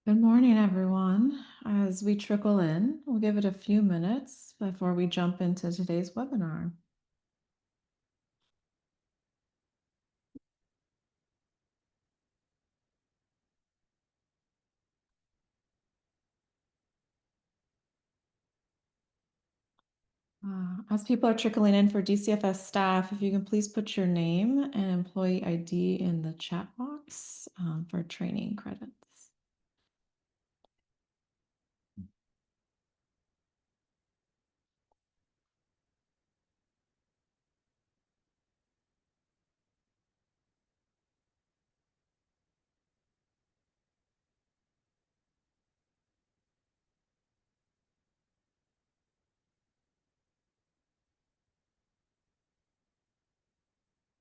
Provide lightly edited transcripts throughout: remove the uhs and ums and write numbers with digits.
Good morning, everyone. As we trickle in, we'll give it a few minutes before we jump into today's webinar. As people are trickling in for DCFS staff, if you can please put your name and employee ID in the chat box for training credits.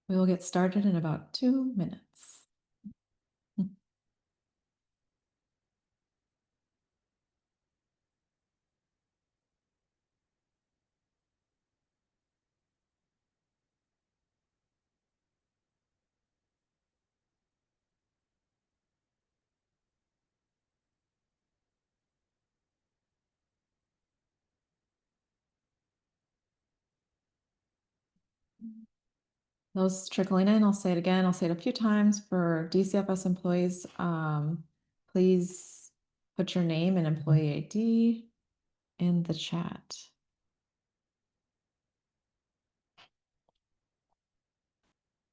We will get started in about 2 minutes. Those trickling in, I'll say it again, I'll say it a few times for DCFS employees. Please put your name and employee ID in the chat.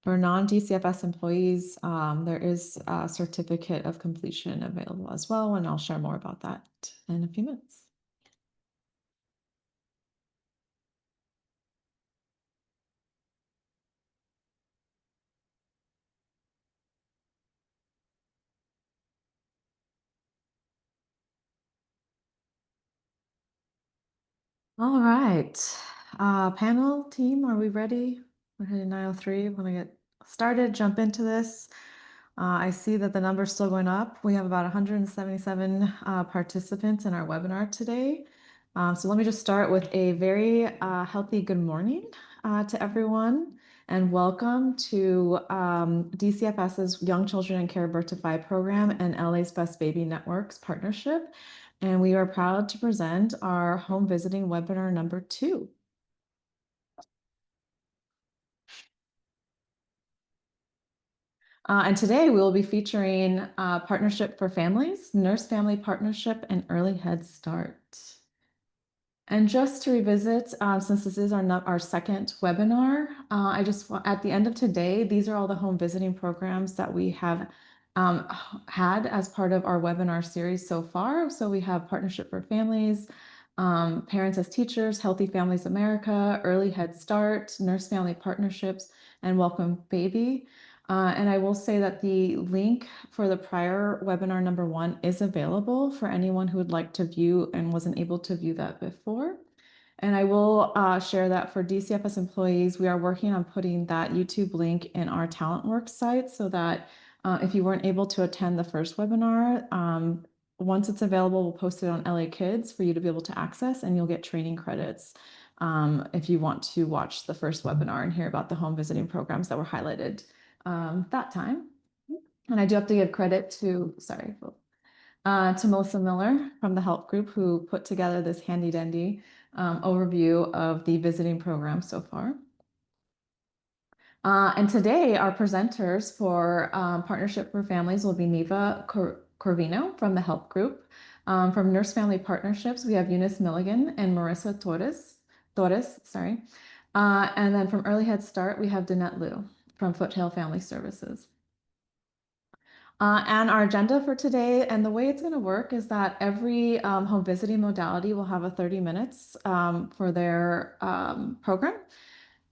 For non-DCFS employees, there is a certificate of completion available as well, and I'll share more about that in a few minutes. All right, panel team, are we ready? We're heading 9:03. When we get started, jump into this. I see that the number's still going up. We have about 177 participants in our webinar today. So let me just start with a very healthy good morning to everyone, and welcome to DCFS's Young Children in Care Birth to 5 program and LA's Best Baby Networks partnership. And we are proud to present our home visiting webinar number 2. And today we will be featuring Partnership for Families, Nurse Family Partnership, and Early Head Start. And just to revisit, since this is our second webinar, at the end of today, these are all the home visiting programs that we have had as part of our webinar series so far. So we have Partnership for Families, Parents as Teachers, Healthy Families America, Early Head Start, Nurse Family Partnerships, and Welcome Baby. And I will say that the link for the prior webinar number 1 is available for anyone who would like to view and wasn't able to view that before. And I will share that for DCFS employees, we are working on putting that YouTube link in our TalentWorks site so that if you weren't able to attend the first webinar, once it's available, we'll post it on LA Kids for you to be able to access, and you'll get training credits if you want to watch the first webinar and hear about the home visiting programs that were highlighted that time. And I do have to give credit to, to Melissa Miller from the help group who put together this handy dandy overview of the visiting program so far. And today our presenters for Partnership for Families will be Neva Corvino from the help group. From Nurse Family Partnerships, we have Eunice Milligan and Marissa Torres. And then from Early Head Start, we have Danette Liu from Foothill Family Services. And our agenda for today, and the way it's going to work is that every home visiting modality will have a 30 minutes for their program.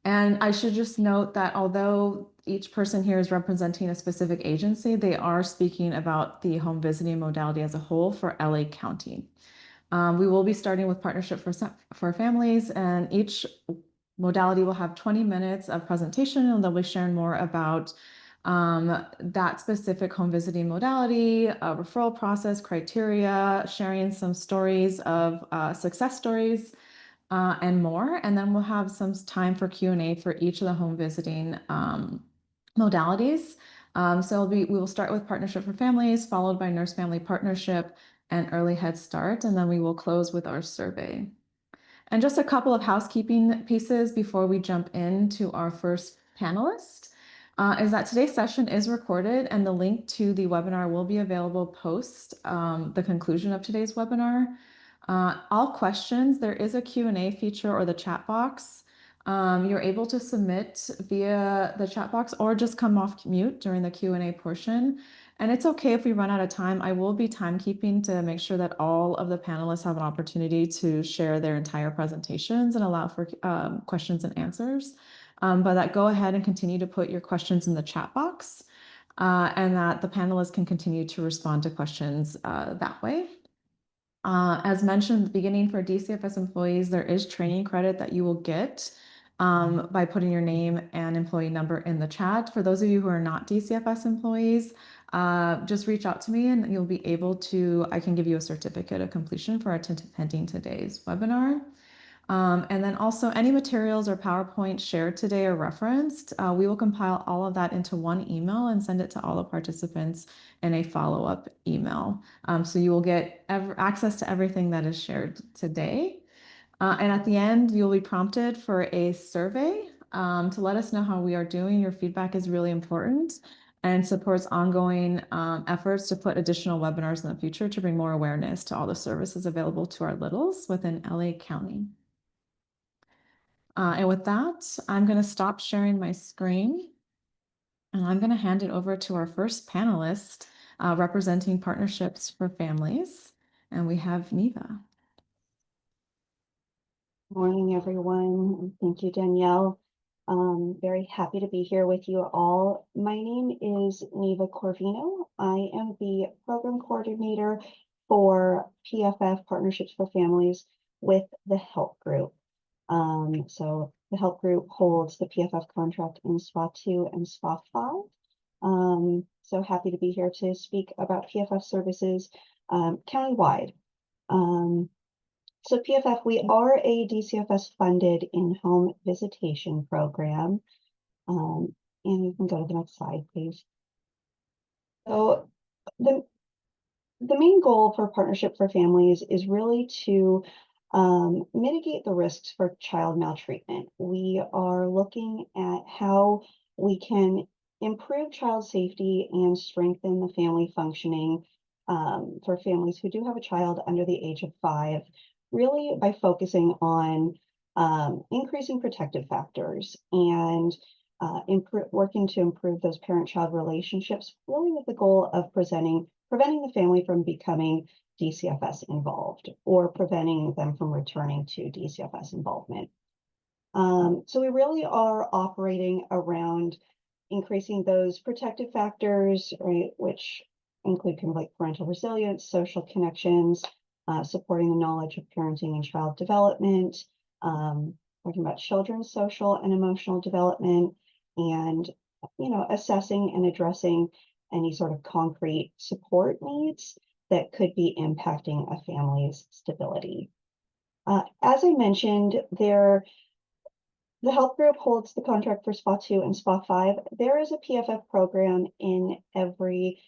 And I should just note that although each person here is representing a specific agency, they are speaking about the home visiting modality as a whole for LA County. We will be starting with Partnership for Families, and each modality will have 20 minutes of presentation, and they'll be sharing more about that specific home visiting modality, referral process, criteria, sharing some stories of success stories, and more. And then we'll have some time for Q&A for each of the home visiting modalities. So we will start with Partnership for Families, followed by Nurse Family Partnership and Early Head Start, and then we will close with our survey. And just a couple of housekeeping pieces before we jump into our first panelist is that today's session is recorded and the link to the webinar will be available post the conclusion of today's webinar. All questions, there is a Q&A feature or the chat box. You're able to submit via the chat box or just come off mute during the Q&A portion. And it's okay if we run out of time. I will be timekeeping to make sure that all of the panelists have an opportunity to share their entire presentations and allow for questions and answers. But that go ahead and continue to put your questions in the chat box and that the panelists can continue to respond to questions that way. As mentioned at the beginning, for DCFS employees, there is training credit that you will get by putting your name and employee number in the chat. For those of you who are not DCFS employees, just reach out to me and you'll be able to, I can give you a certificate of completion for attending today's webinar. And then also any materials or PowerPoint shared today or referenced, we will compile all of that into one email and send it to all the participants in a follow-up email. So you will get access to everything that is shared today. And at the end, you'll be prompted for a survey to let us know how we are doing. Your feedback is really important and supports ongoing efforts to put additional webinars in the future to bring more awareness to all the services available to our littles within LA County. And with that, I'm going to stop sharing my screen and I'm going to hand it over to our first panelist representing Partnerships for Families. And we have Neva. Morning, everyone. Thank you, Danielle. Very happy to be here with you all. My name is Neva Corvino. I am the program coordinator for PFF, Partnerships for Families, with the Help Group. So the Help Group holds the PFF contract in SPA 2 and SPA 5. So happy to be here to speak about PFF services countywide. So PFF, we are a DCFS funded in-home visitation program. And you can go to the next slide, please. So the main goal for Partnership for Families is really to mitigate the risks for child maltreatment. We are looking at how we can improve child safety and strengthen the family functioning for families who do have a child under the age of 5, really by focusing on increasing protective factors and working to improve those parent-child relationships, really with the goal of preventing the family from becoming DCFS involved or preventing them from returning to DCFS involvement. So we really are operating around increasing those protective factors, right, which include kind of like parental resilience, social connections, supporting the knowledge of parenting and child development, talking about children's social and emotional development, and assessing and addressing any sort of concrete support needs that could be impacting a family's stability. As I mentioned, the Help Group holds the contract for SPA 2 and SPA 5. There is a PFF program in every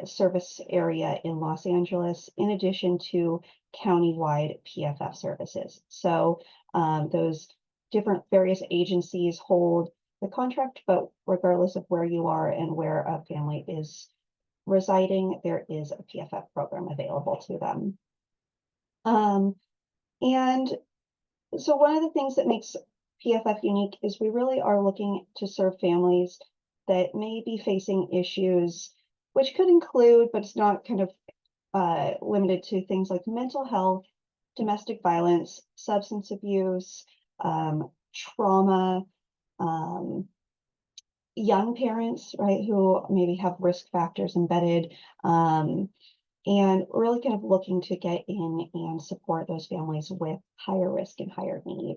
service area in Los Angeles, in addition to countywide PFF services. So those different various agencies hold the contract, but regardless of where you are and where a family is residing, there is a PFF program available to them. And so one of the things that makes PFF unique is we really are looking to serve families that may be facing issues, which could include, but it's not kind of limited to, things like mental health, domestic violence, substance abuse, trauma, young parents, right, who maybe have risk factors embedded, and really kind of looking to get in and support those families with higher risk and higher need.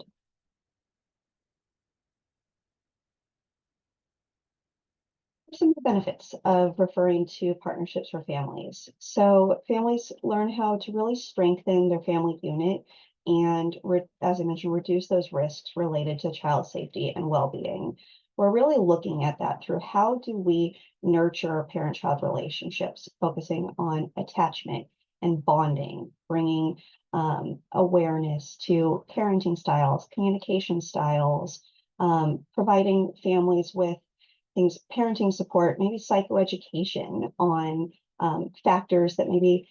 Some of the benefits of referring to Partnerships for Families. So families learn how to really strengthen their family unit and, as I mentioned, reduce those risks related to child safety and well-being. We're really looking at that through how do we nurture parent-child relationships, focusing on attachment and bonding, bringing awareness to parenting styles, communication styles, providing families with things, parenting support, maybe psychoeducation on factors that maybe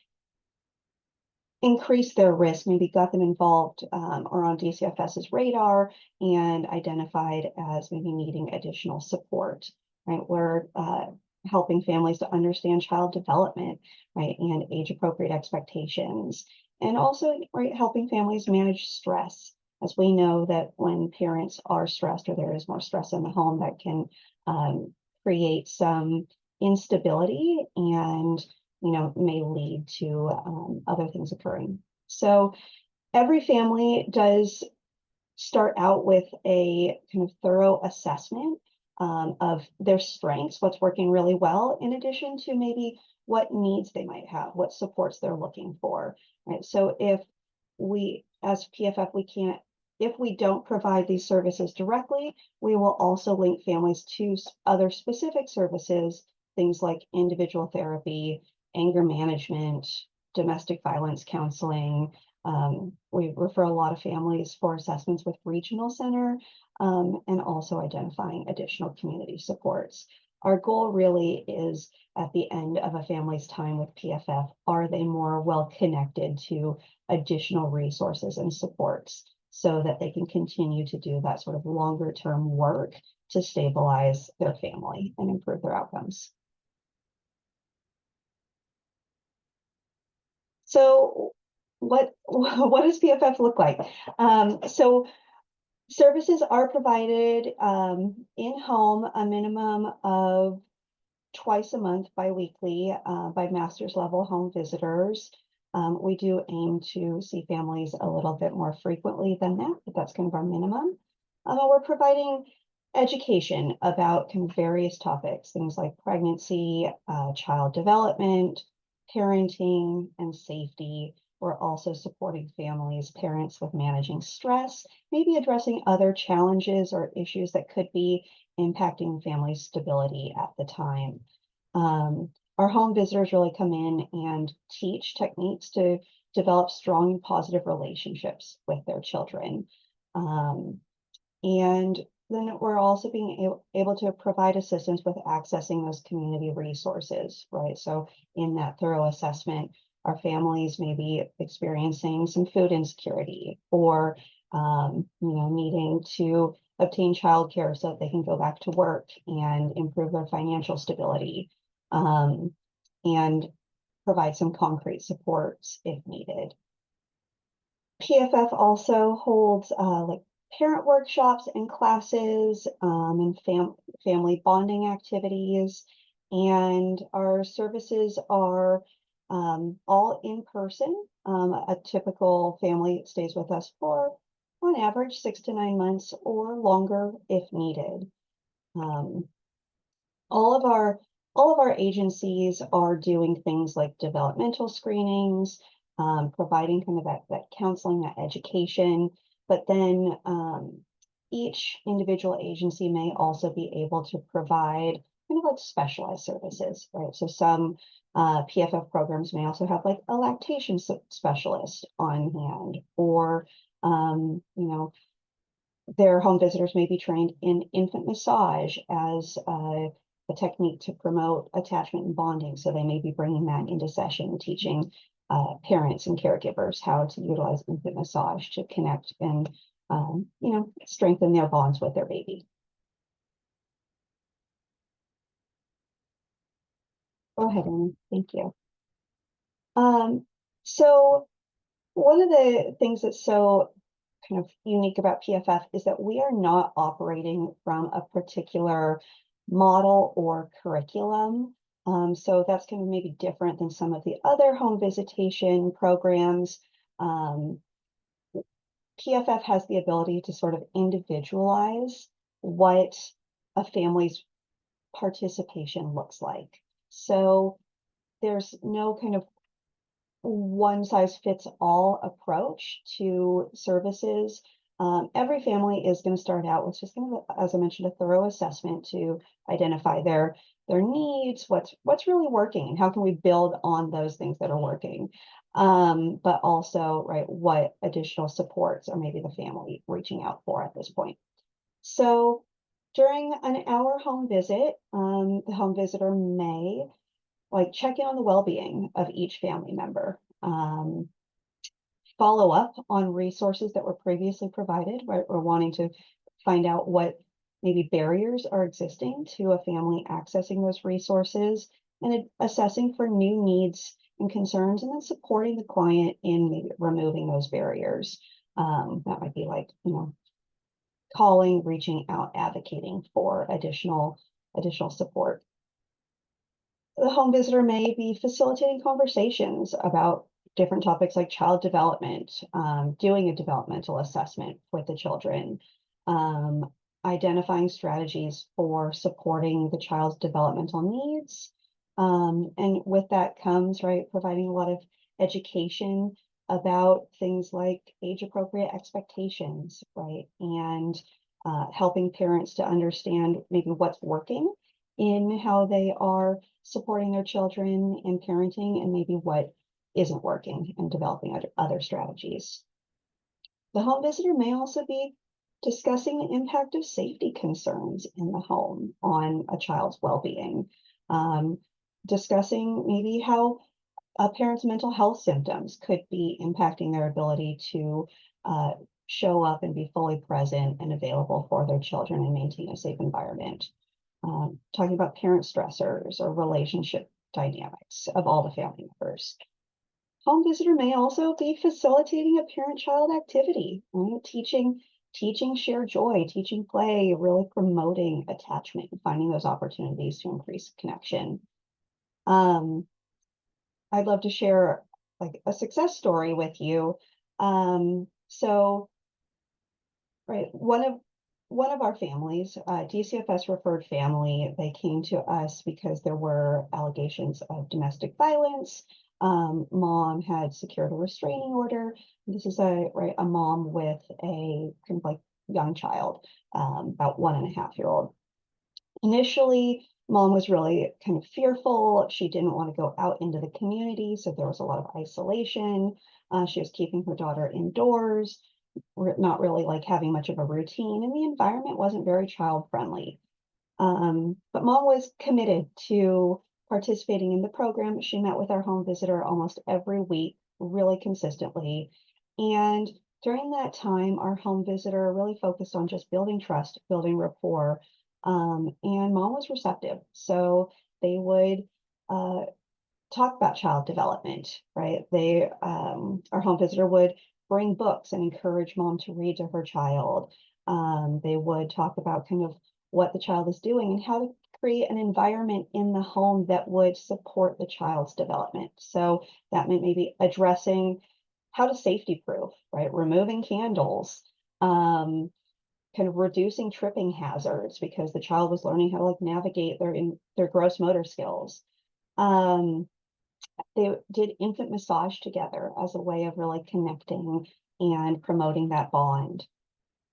increase their risk, maybe got them involved or on DCFS's radar and identified as maybe needing additional support, right? We're helping families to understand child development, right, and age-appropriate expectations, and also, right, helping families manage stress, as we know that when parents are stressed or there is more stress in the home, that can create some instability and may lead to other things occurring. So every family does start out with a kind of thorough assessment of their strengths, what's working really well, in addition to maybe what needs they might have, what supports they're looking for, right? So if we, as PFF, if we don't provide these services directly, we will also link families to other specific services, things like individual therapy, anger management, domestic violence counseling. We refer a lot of families for assessments with regional center and also identifying additional community supports. Our goal really is at the end of a family's time with PFF, are they more well connected to additional resources and supports so that they can continue to do that sort of longer term work to stabilize their family and improve their outcomes. So what does PFF look like? So services are provided in-home, a minimum of twice a month biweekly by master's level home visitors. We do aim to see families a little bit more frequently than that, but that's kind of our minimum. We're providing education about kind of various topics, things like pregnancy, child development, parenting, and safety. We're also supporting families, parents with managing stress, maybe addressing other challenges or issues that could be impacting family stability at the time. Our home visitors really come in and teach techniques to develop strong and positive relationships with their children. And then we're also being able to provide assistance with accessing those community resources, right? So in that thorough assessment, our families may be experiencing some food insecurity or needing to obtain childcare so that they can go back to work and improve their financial stability and provide some concrete supports if needed. PFF also holds like parent workshops and classes and family bonding activities, and our services are all in person. A typical family stays with us for, on average, 6 to 9 months or longer if needed. All of our agencies are doing things like developmental screenings, providing kind of that counseling, that education, but then each individual agency may also be able to provide kind of like specialized services, right? So some PFF programs may also have like a lactation specialist on hand, or their home visitors may be trained in infant massage as a technique to promote attachment and bonding. So they may be bringing that into session, teaching parents and caregivers how to utilize infant massage to connect and strengthen their bonds with their baby. Go ahead, Amy. Thank you. So one of the things that's so kind of unique about PFF is that we are not operating from a particular model or curriculum. So that's going to maybe different than some of the other home visitation programs. PFF has the ability to sort of individualize what a family's participation looks like. So there's no kind of one-size-fits-all approach to services. Every family is going to start out with just kind of, as I mentioned, a thorough assessment to identify their needs, what's really working, and how can we build on those things that are working. But also, right, what additional supports are maybe the family reaching out for at this point. So during an hour home visit, the home visitor may check in on the well-being of each family member, follow up on resources that were previously provided, right? We're wanting to find out what maybe barriers are existing to a family accessing those resources, and assessing for new needs and concerns, and then supporting the client in maybe removing those barriers. That might be like, calling, reaching out, advocating for additional support. The home visitor may be facilitating conversations about different topics like child development, doing a developmental assessment with the children, identifying strategies for supporting the child's developmental needs. And with that comes, right, providing a lot of education about things like age-appropriate expectations, right, and helping parents to understand maybe what's working in how they are supporting their children in parenting, and maybe what isn't working, and developing other strategies. The home visitor may also be discussing the impact of safety concerns in the home on a child's well-being, discussing maybe how a parent's mental health symptoms could be impacting their ability to show up and be fully present and available for their children and maintain a safe environment. Talking about parent stressors or relationship dynamics of all the family members. Home visitor may also be facilitating a parent-child activity, right? Teaching shared joy, teaching play, really promoting attachment and finding those opportunities to increase connection. I'd love to share like a success story with you. So, right, one of our families, DCFS referred family, they came to us because there were allegations of domestic violence. Mom had secured a restraining order. This is a mom with a kind of like young child, about 1.5-year-old. Initially, mom was really kind of fearful. She didn't want to go out into the community, so there was a lot of isolation. She was keeping her daughter indoors, not really like having much of a routine, and the environment wasn't very child friendly. But mom was committed to participating in the program. She met with our home visitor almost every week, really consistently. And during that time, our home visitor really focused on just building trust, building rapport, and mom was receptive. So they would talk about child development, right? Our home visitor would bring books and encourage mom to read to her child. They would talk about kind of what the child is doing and how to create an environment in the home that would support the child's development. So that meant maybe addressing how to safety proof, right? Removing candles, kind of reducing tripping hazards because the child was learning how to like navigate their gross motor skills. They did infant massage together as a way of really connecting and promoting that bond.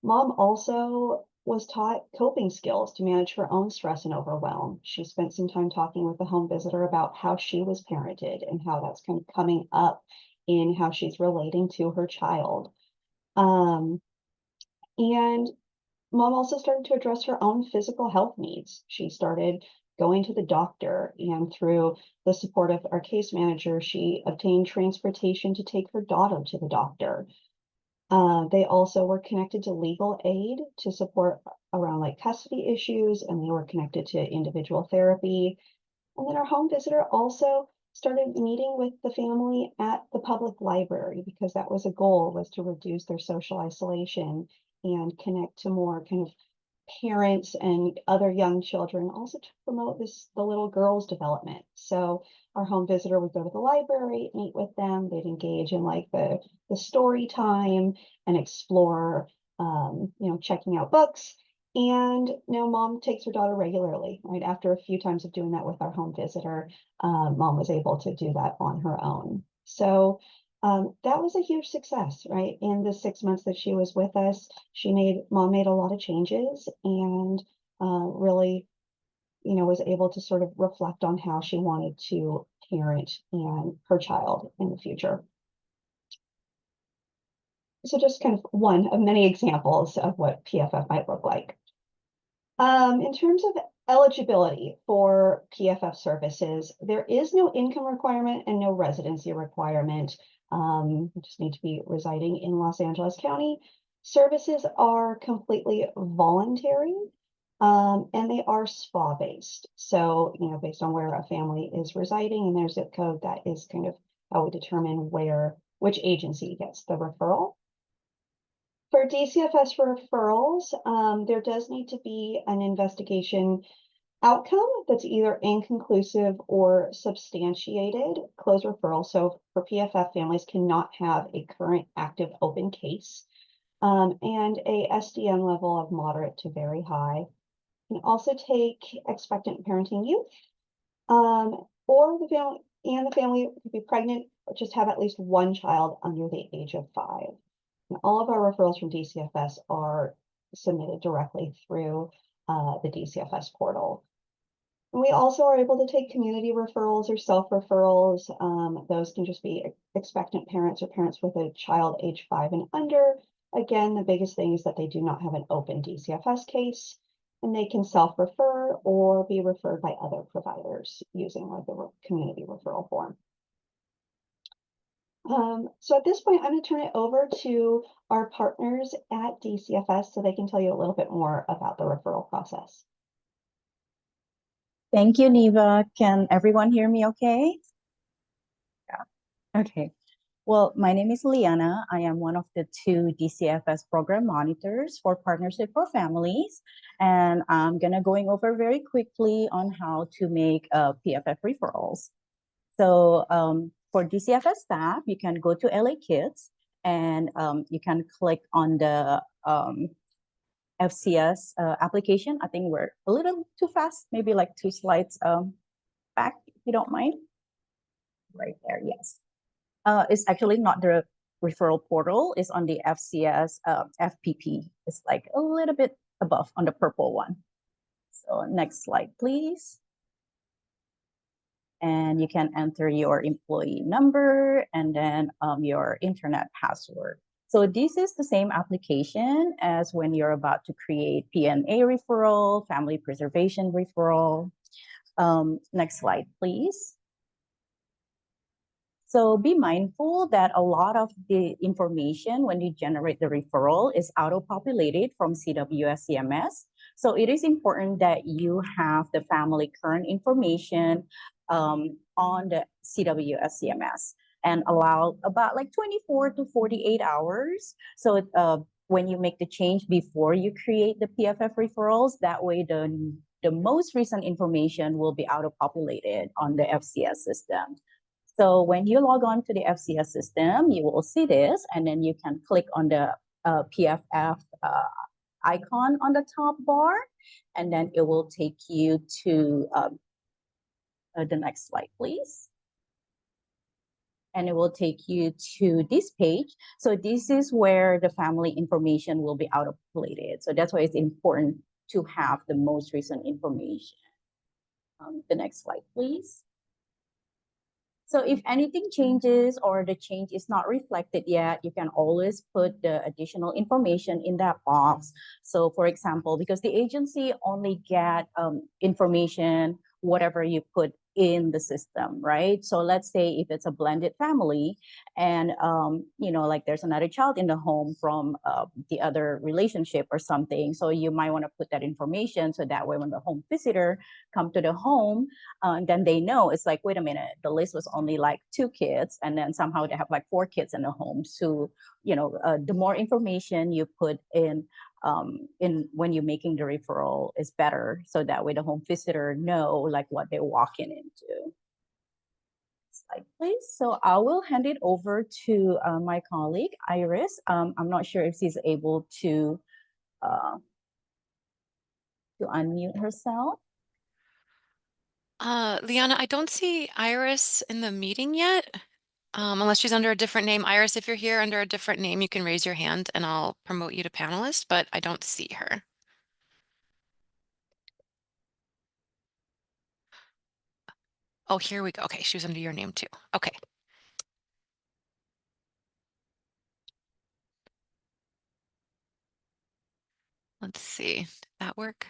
Mom also was taught coping skills to manage her own stress and overwhelm. She spent some time talking with the home visitor about how she was parented and how that's kind of coming up in how she's relating to her child. And mom also started to address her own physical health needs. She started going to the doctor, and through the support of our case manager, she obtained transportation to take her daughter to the doctor. They also were connected to legal aid to support around like custody issues, and they were connected to individual therapy. And then our home visitor also started meeting with the family at the public library, because that was a goal, was to reduce their social isolation and connect to more kind of parents and other young children, also to promote the little girl's development. So our home visitor would go to the library, meet with them, they'd engage in like the story time and explore, checking out books. And now mom takes her daughter regularly, right? After a few times of doing that with our home visitor, mom was able to do that on her own. So that was a huge success, right? In the 6 months that she was with us, mom made a lot of changes and really, was able to sort of reflect on how she wanted to parent and her child in the future. So just kind of one of many examples of what PFF might look like. In terms of eligibility for PFF services, there is no income requirement and no residency requirement. You just need to be residing in Los Angeles County. Services are completely voluntary, and they are spa-based. So, based on where a family is residing and their zip code, that is kind of how we determine which agency gets the referral. For DCFS referrals, there does need to be an investigation outcome that's either inconclusive or substantiated. Closed referral. So for PFF, families cannot have a current active open case, and a SDN level of moderate to very high. You can also take expectant parenting youth, or the family could be pregnant or just have at least one child under the age of 5. And all of our referrals from DCFS are submitted directly through the DCFS portal. And we also are able to take community referrals or self-referrals. Those can just be expectant parents or parents with a child age 5 and under. Again, the biggest thing is that they do not have an open DCFS case, and they can self-refer or be referred by other providers using like the community referral form. So at this point, I'm going to turn it over to our partners at DCFS so they can tell you a little bit more about the referral process. Thank you, Neva. Can everyone hear me okay? Yeah. Okay. Well, my name is Liana. I am one of the 2 DCFS program monitors for Partnership for Families. And I'm going to going over very quickly on how to make PFF referrals. So for DCFS staff, you can go to LA Kids and you can click on the FCS application. I think we're a little too fast, maybe like 2 slides back, if you don't mind. Right there, yes. It's actually not the referral portal, it's on the FCS FPP. It's like a little bit above on the purple one. So next slide, please. And you can enter your employee number and then your internet password. So this is the same application as when you're about to create PNA referral, family preservation referral. Next slide, please. So be mindful that a lot of the information when you generate the referral is auto-populated from CWS CMS. So it is important that you have the family current information on the CWS CMS and allow about like 24 to 48 hours. So when you make the change before you create the PFF referrals, that way the most recent information will be auto-populated on the FCS system. So when you log on to the FCS system, you will see this, and then you can click on the PFF icon on the top bar, and then it will take you to the next slide, please. And it will take you to this page. So this is where the family information will be auto-populated. So that's why it's important to have the most recent information. The next slide, please. So if anything changes or the change is not reflected yet, you can always put the additional information in that box. So for example, because the agency only get information, whatever you put in the system, right? So let's say if it's a blended family and, like there's another child in the home from the other relationship or something. So you might want to put that information so that way when the home visitor come to the home, then they know it's like, wait a minute, the list was only like 2 kids and then somehow they have like 4 kids in the home. So, the more information you put in when you're making the referral is better. So that way the home visitor know like what they're walking into. Slide, please. So I will hand it over to my colleague, Iris. I'm not sure if she's able to unmute herself. Liana, I don't see Iris in the meeting yet. Unless she's under a different name. Iris, if you're here under a different name, you can raise your hand and I'll promote you to panelist, but I don't see her. Oh, here we go. Okay, she was under your name too. Okay. Let's see. Did that work?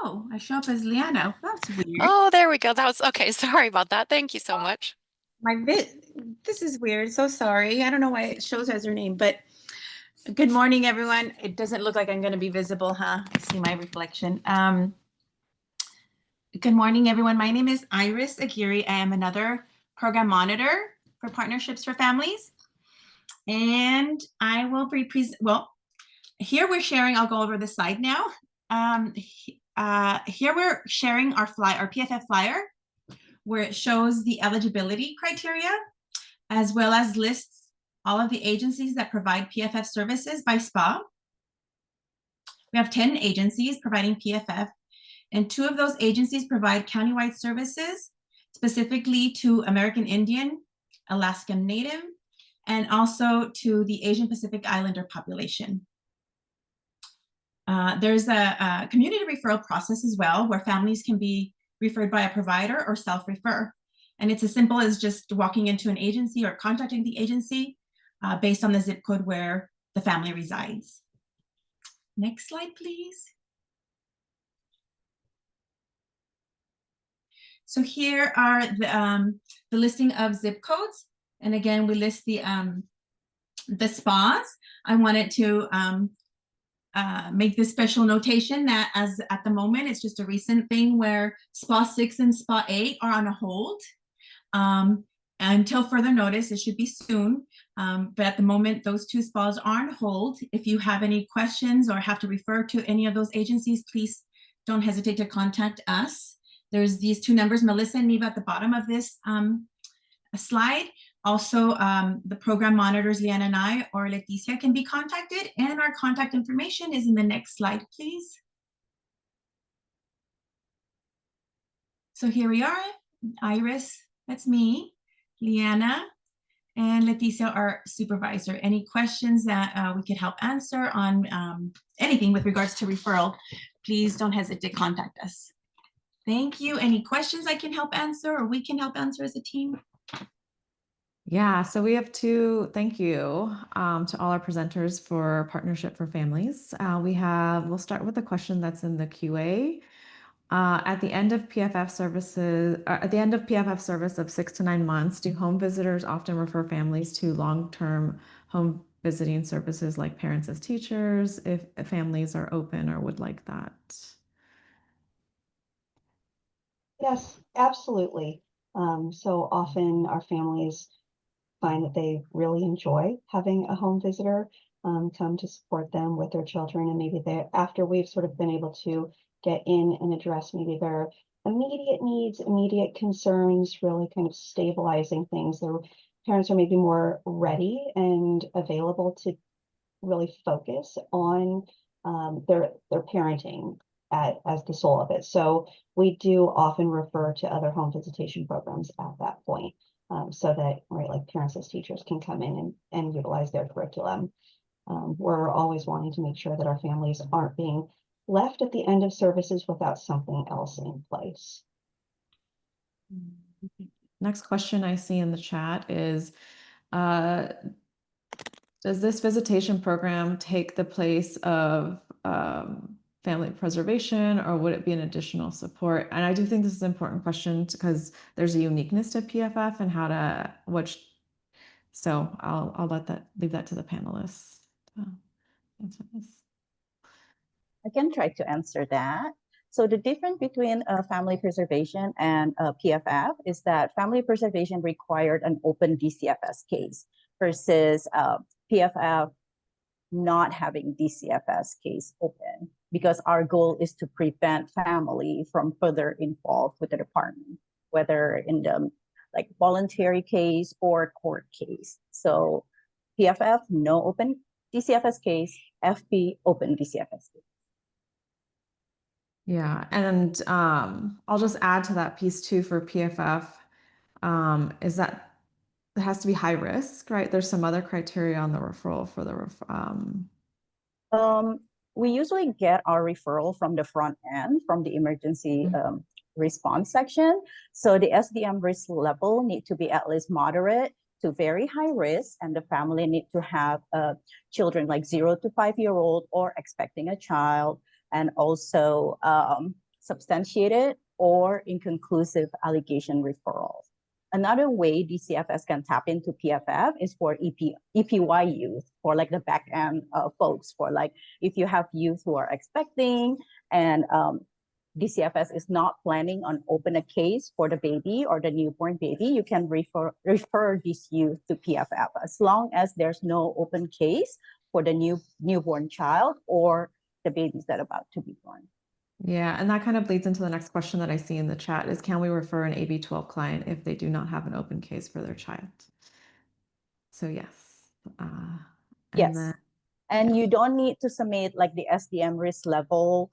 Oh, I show up as Liana. That's weird. Oh, there we go. That was okay. Sorry about that. Thank you so much. This is weird. So sorry. I don't know why it shows as her name, but good morning, everyone. It doesn't look like I'm going to be visible, huh? I see my reflection. Good morning, everyone. My name is Iris Aguirre. I am another program monitor for Partnerships for Families. And I will be here we're sharing, I'll go over the slide now. Here we're sharing our PFF flyer, where it shows the eligibility criteria, as well as lists all of the agencies that provide PFF services by SPA. We have 10 agencies providing PFF, and 2 of those agencies provide countywide services, specifically to American Indian, Alaskan Native, and also to the Asian Pacific Islander population. There's a community referral process as well, where families can be referred by a provider or self-refer. And it's as simple as just walking into an agency or contacting the agency based on the zip code where the family resides. Next slide, please. So here are the listing of zip codes. And again, we list the SPAs. I wanted to make this special notation that as at the moment, it's just a recent thing where SPA 6 and SPA 8 are on a hold. Until further notice, it should be soon. But at the moment, those 2 SPAs are on hold. If you have any questions or have to refer to any of those agencies, please don't hesitate to contact us. There's these 2 numbers, Melissa and Neva, at the bottom of this slide. Also, the program monitors, Liana and I, or Leticia, can be contacted, and our contact information is in the next slide, please. So here we are, Iris, that's me, Liana, and Leticia, our supervisor. Any questions that we could help answer on anything with regards to referral, please don't hesitate to contact us. Thank you. Any questions I can help answer or we can help answer as a team? Yeah, so we have 2, thank you to all our presenters for Partnership for Families. We'll start with a question that's in the QA. At the end of PFF service of 6 to 9 months, do home visitors often refer families to long-term home visiting services like parents as teachers if families are open or would like that? Yes, absolutely. So often our families find that they really enjoy having a home visitor come to support them with their children, and maybe after we've sort of been able to get in and address maybe their immediate needs, immediate concerns, really kind of stabilizing things. Their parents are maybe more ready and available to really focus on their parenting as the soul of it. So we do often refer to other home visitation programs at that point, so that, right, like parents as teachers can come in and utilize their curriculum. We're always wanting to make sure that our families aren't being left at the end of services without something else in place. Next question I see in the chat is, does this visitation program take the place of family preservation, or would it be an additional support? And I do think this is an important question because there's a uniqueness to PFF and so I'll leave that to the panelists to answer this. I can try to answer that. So the difference between family preservation and PFF is that family preservation required an open DCFS case versus PFF not having DCFS case open, because our goal is to prevent family from further involved with the department, whether in the like voluntary case or court case. So PFF, no open DCFS case, FP, open DCFS case. Yeah, and I'll just add to that piece too for PFF, is that it has to be high risk, right? There's some other criteria on the referral for the We usually get our referral from the front end, from the emergency response section. So the SDM risk level need to be at least moderate to very high risk, and the family need to have children like 0 to 5-year-old or expecting a child, and also substantiated or inconclusive allegation referrals. Another way DCFS can tap into PFF is for EPY youth, for like the back end folks, for like if you have youth who are expecting and DCFS is not planning on open a case for the baby or the newborn baby, you can refer this youth to PFF as long as there's no open case for the newborn child or the babies that are about to be born. Yeah, and that kind of leads into the next question that I see in the chat is, can we refer an AB12 client if they do not have an open case for their child? So yes. Yes. And yeah. you don't need to submit like the SDM risk level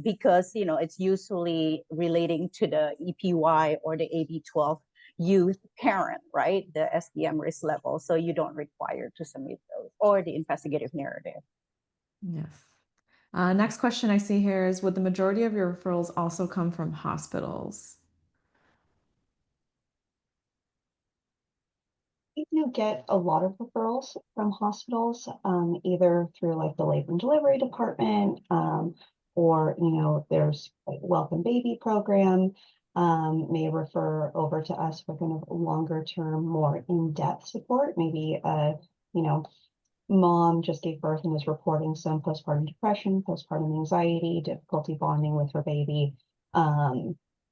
because, you know, it's usually relating to the EPY or the AB12 youth parent, right? The SDM risk level. So you don't require to submit those, or the investigative narrative. Yes. Next question I see here is, would the majority of your referrals also come from hospitals? We do get a lot of referrals from hospitals, either through like the labor and delivery department, or, you know, there's like Welcome Baby program, may refer over to us for kind of longer term, more in-depth support. Maybe, you know, mom just gave birth and is reporting some postpartum depression, postpartum anxiety, difficulty bonding with her baby.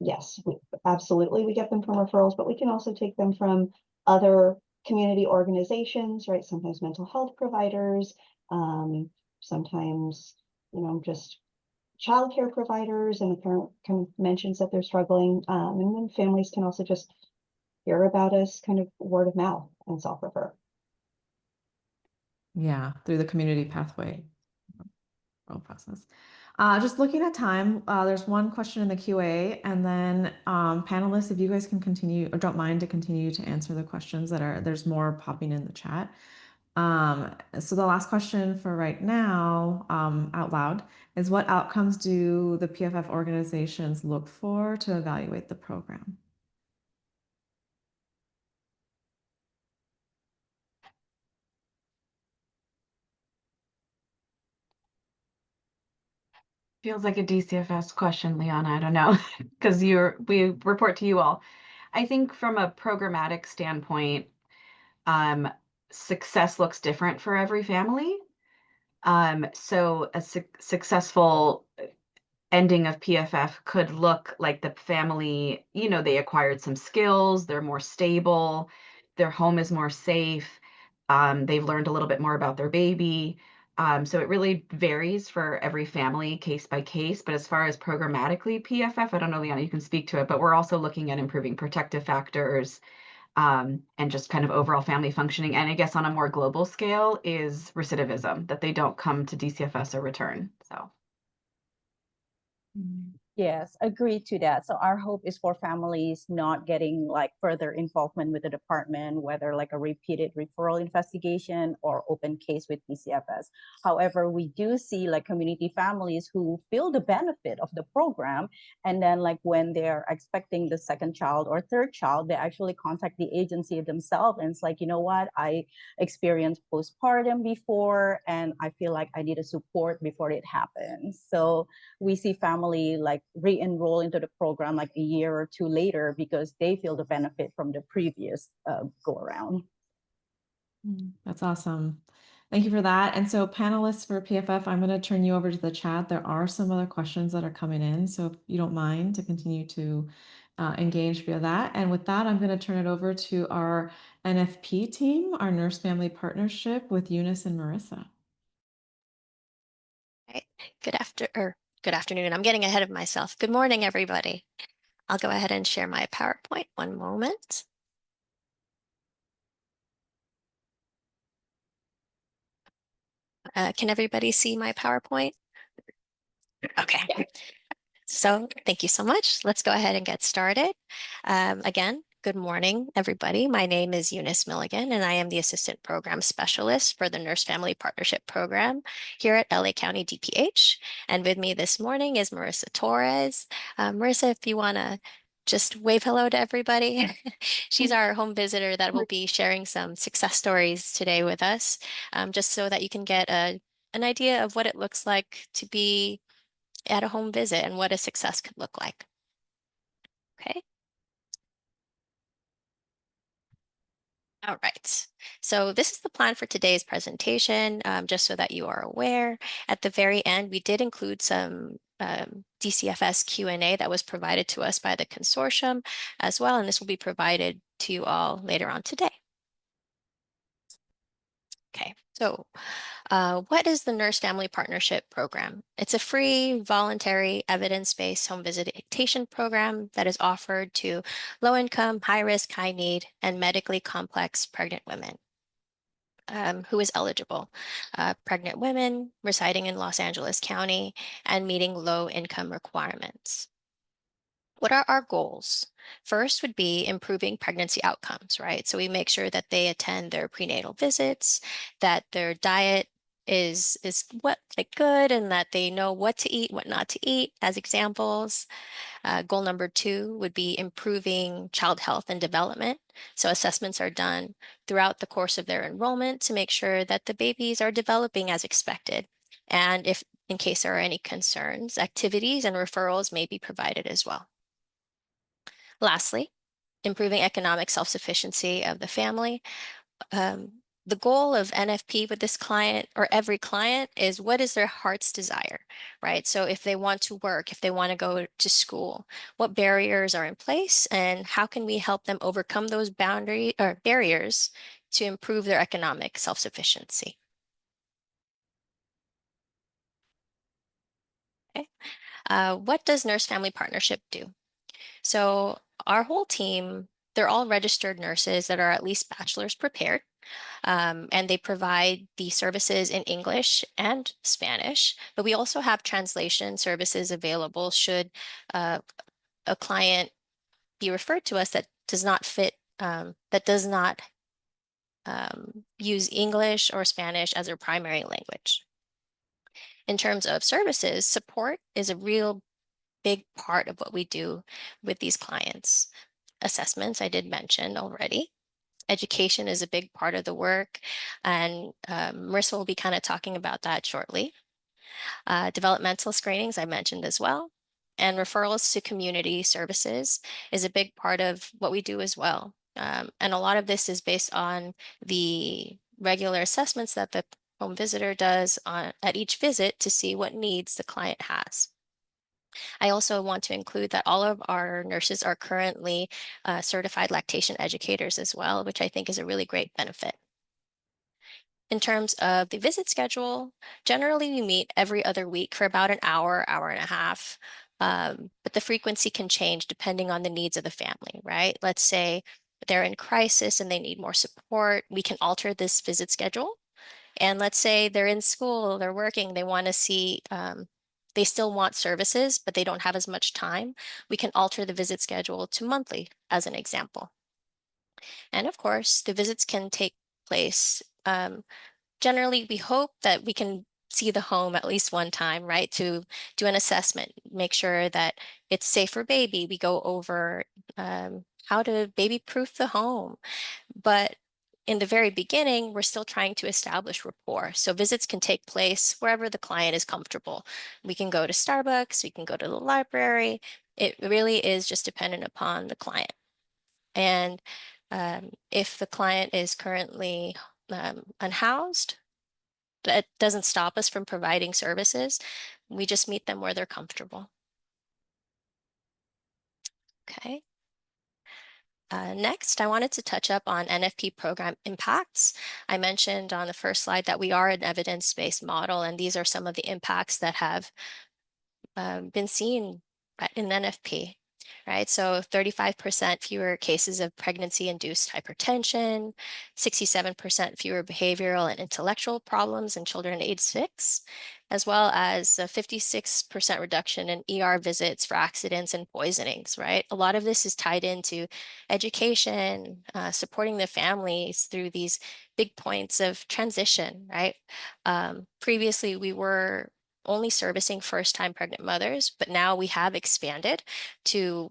Yes, absolutely, we get them from referrals, but we can also take them from other community organizations, right? Sometimes mental health providers, sometimes, you know, just childcare providers, and the parent kind of mentions that they're struggling. And then families can also just hear about us kind of word of mouth and self-refer. Yeah, through the community pathway process. Just looking at time, there's one question in the QA, and then panelists, if you guys can continue or don't mind to continue to answer the questions there's more popping in the chat. So the last question for right now, out loud, is what outcomes do the PFF organizations look for to evaluate the program? Feels like a DCFS question, Liana. I don't know, because we report to you all. I think from a programmatic standpoint, success looks different for every family. So a successful ending of PFF could look like the family, you know, they acquired some skills, they're more stable, their home is more safe, they've learned a little bit more about their baby. So it really varies for every family, case by case. But as far as programmatically PFF, I don't know, Liana, you can speak to it, but we're also looking at improving protective factors and just kind of overall family functioning. And I guess on a more global scale is recidivism, that they don't come to DCFS or return. So. Yes, agree to that. So our hope is for families not getting like further involvement with the department, whether like a repeated referral investigation or open case with DCFS. However, we do see like community families who feel the benefit of the program. And then like when they're expecting the second child or third child, they actually contact the agency themselves. And it's like, you know what, I experienced postpartum before, and I feel like I need a support before it happens. So we see family like re-enroll into the program like a year or two later because they feel the benefit from the previous go around. That's awesome. Thank you for that. And so panelists for PFF, I'm going to turn you over to the chat. There are some other questions that are coming in, so if you don't mind to continue to engage via that. And with that, I'm going to turn it over to our NFP team, our Nurse Family Partnership with Eunice and Marissa. Right. Good afternoon. I'm getting ahead of myself. Good morning, everybody. I'll go ahead and share my PowerPoint. One moment. Can everybody see my PowerPoint? Okay. So thank you so much. Let's go ahead and get started. Again, good morning, everybody. My name is Eunice Milligan, and I am the Assistant Program Specialist for the Nurse Family Partnership Program here at LA County DPH. And with me this morning is Marissa Torres. Marissa, if you want to just wave hello to everybody. She's our home visitor that will be sharing some success stories today with us, just so that you can get an idea of what it looks like to be at a home visit and what a success could look like. Okay. All right. So this is the plan for today's presentation, just so that you are aware. At the very end, we did include some DCFS Q&A that was provided to us by the consortium as well, and this will be provided to you all later on today. Okay, so what is the Nurse Family Partnership Program? It's a free, voluntary, evidence-based home visitation program that is offered to low-income, high-risk, high-need, and medically complex pregnant women. Who is eligible? Pregnant women residing in Los Angeles County and meeting low-income requirements. What are our goals? First would be improving pregnancy outcomes, right? So we make sure that they attend their prenatal visits, that their diet is what like good, and that they know what to eat, what not to eat as examples. Goal number 2 would be improving child health and development. So assessments are done throughout the course of their enrollment to make sure that the babies are developing as expected. And if in case there are any concerns, activities and referrals may be provided as well. Lastly, improving economic self-sufficiency of the family. The goal of NFP with this client or every client is what is their heart's desire, right? So if they want to work, if they want to go to school, what barriers are in place and how can we help them overcome those barriers to improve their economic self-sufficiency? Okay. What does Nurse Family Partnership do? So our whole team, they're all registered nurses that are at least bachelor's prepared, and they provide the services in English and Spanish, but we also have translation services available should a client be referred to us that does not fit, that does not use English or Spanish as their primary language. In terms of services, support is a real big part of what we do with these clients. Assessments, I did mention already. Education is a big part of the work, and Marissa will be kind of talking about that shortly. Developmental screenings, I mentioned as well. And referrals to community services is a big part of what we do as well. And a lot of this is based on the regular assessments that the home visitor does at each visit to see what needs the client has. I also want to include that all of our nurses are currently certified lactation educators as well, which I think is a really great benefit. In terms of the visit schedule, generally we meet every other week for about an hour, hour and a half, but the frequency can change depending on the needs of the family, right? Let's say they're in crisis and they need more support, we can alter this visit schedule. And let's say they're in school, they're working, they want to see, they still want services, but they don't have as much time. We can alter the visit schedule to monthly as an example. And of course, the visits can take place. Generally, we hope that we can see the home at least one time, right? To do an assessment, make sure that it's safe for baby. We go over how to baby-proof the home. But in the very beginning, we're still trying to establish rapport. So visits can take place wherever the client is comfortable. We can go to Starbucks, we can go to the library. It really is just dependent upon the client. And if the client is currently unhoused, that doesn't stop us from providing services. We just meet them where they're comfortable. Okay. Next, I wanted to touch up on NFP program impacts. I mentioned on the first slide that we are an evidence-based model, and these are some of the impacts that have been seen in NFP. right? So 35% fewer cases of pregnancy-induced hypertension, 67% fewer behavioral and intellectual problems in children aged 6, as well as a 56% reduction in ER visits for accidents and poisonings, right? A lot of this is tied into education, supporting the families through these big points of transition, right? Previously, we were only servicing first-time pregnant mothers, but now we have expanded to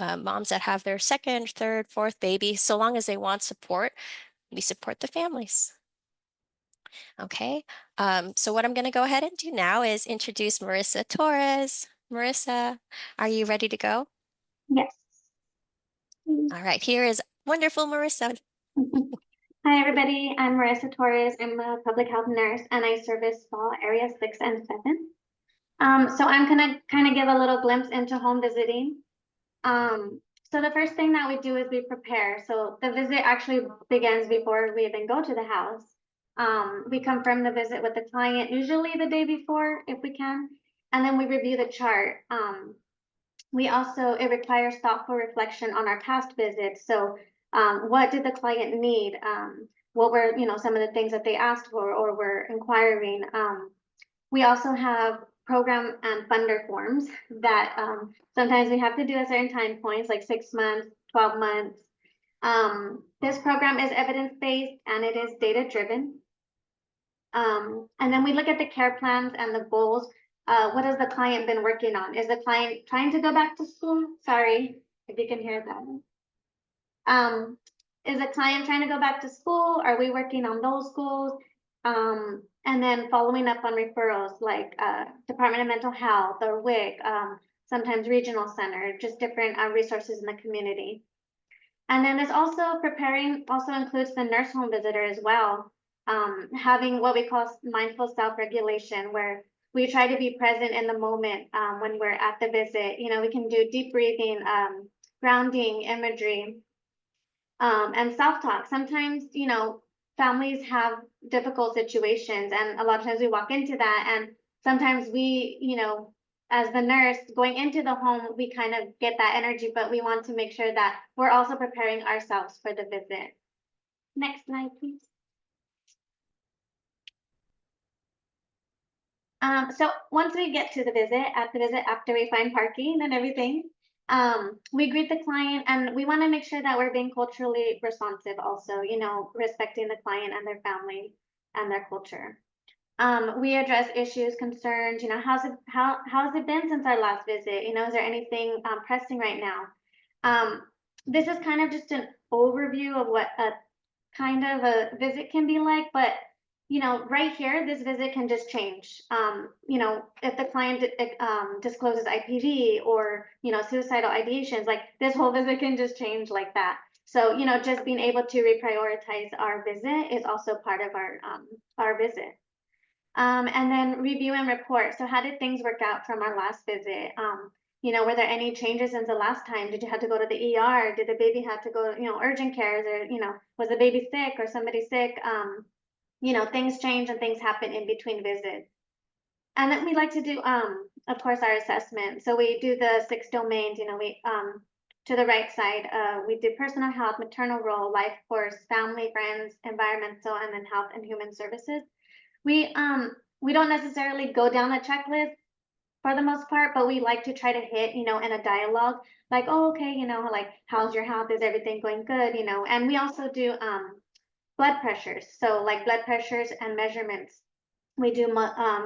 moms that have their second, third, fourth baby. So long as they want support, we support the families. Okay, so what I'm going to go ahead and do now is introduce Marissa Torres. Marissa, are you ready to go? Yes. All right, here is wonderful Marissa. Hi, everybody. I'm Marissa Torres. I'm a public health nurse, and I service SPA Area 6 and 7. So I'm gonna kind of give a little glimpse into home visiting. So the first thing that we do is we prepare. So the visit actually begins before we even go to the house. We confirm the visit with the client, usually the day before, if we can, and then we review the chart. It requires thoughtful reflection on our past visits. So what did the client need? What were, some of the things that they asked for or were inquiring? We also have program and funder forms that sometimes we have to do at certain time points, like 6 months, 12 months. This program is evidence-based and it is data-driven. And then we look at the care plans and the goals. What has the client been working on? Is the client trying to go back to school? Sorry, if you can hear that. Is the client trying to go back to school? Are we working on those goals? And then following up on referrals like Department of Mental Health or WIC, sometimes regional center, just different resources in the community. And then this also includes the nurse home visitor as well. Having what we call mindful self-regulation, where we try to be present in the moment when we're at the visit. We can do deep breathing, grounding, imagery, and self-talk. Sometimes, families have difficult situations, and a lot of times we walk into that, and sometimes we, as the nurse going into the home, we kind of get that energy, but we want to make sure that we're also preparing ourselves for the visit. Next slide, please. So once we get to the visit, after we find parking and everything, we greet the client, and we want to make sure that we're being culturally responsive also, respecting the client and their family and their culture. We address issues, concerns, how's it been since our last visit? Is there anything pressing right now? This is kind of just an overview of what a kind of a visit can be like, but right here, this visit can just change. If the client discloses IPV or, suicidal ideations, like this whole visit can just change like that. So, just being able to reprioritize our visit is also part of our visit. And then review and report. So how did things work out from our last visit? Were there any changes since the last time? Did you have to go to the ER? Did the baby have to go, urgent cares, or, was the baby sick or somebody sick? Things change and things happen in between visits. And then we like to do, of course, our assessment. So we do the 6 domains, to the right side, we do personal health, maternal role, life course, family, friends, environmental, and then health and human services. We don't necessarily go down a checklist for the most part, but we like to try to hit, in a dialogue, like, oh, okay, like, how's your health? Is everything going good? And we also do blood pressures. So like blood pressures and measurements. We do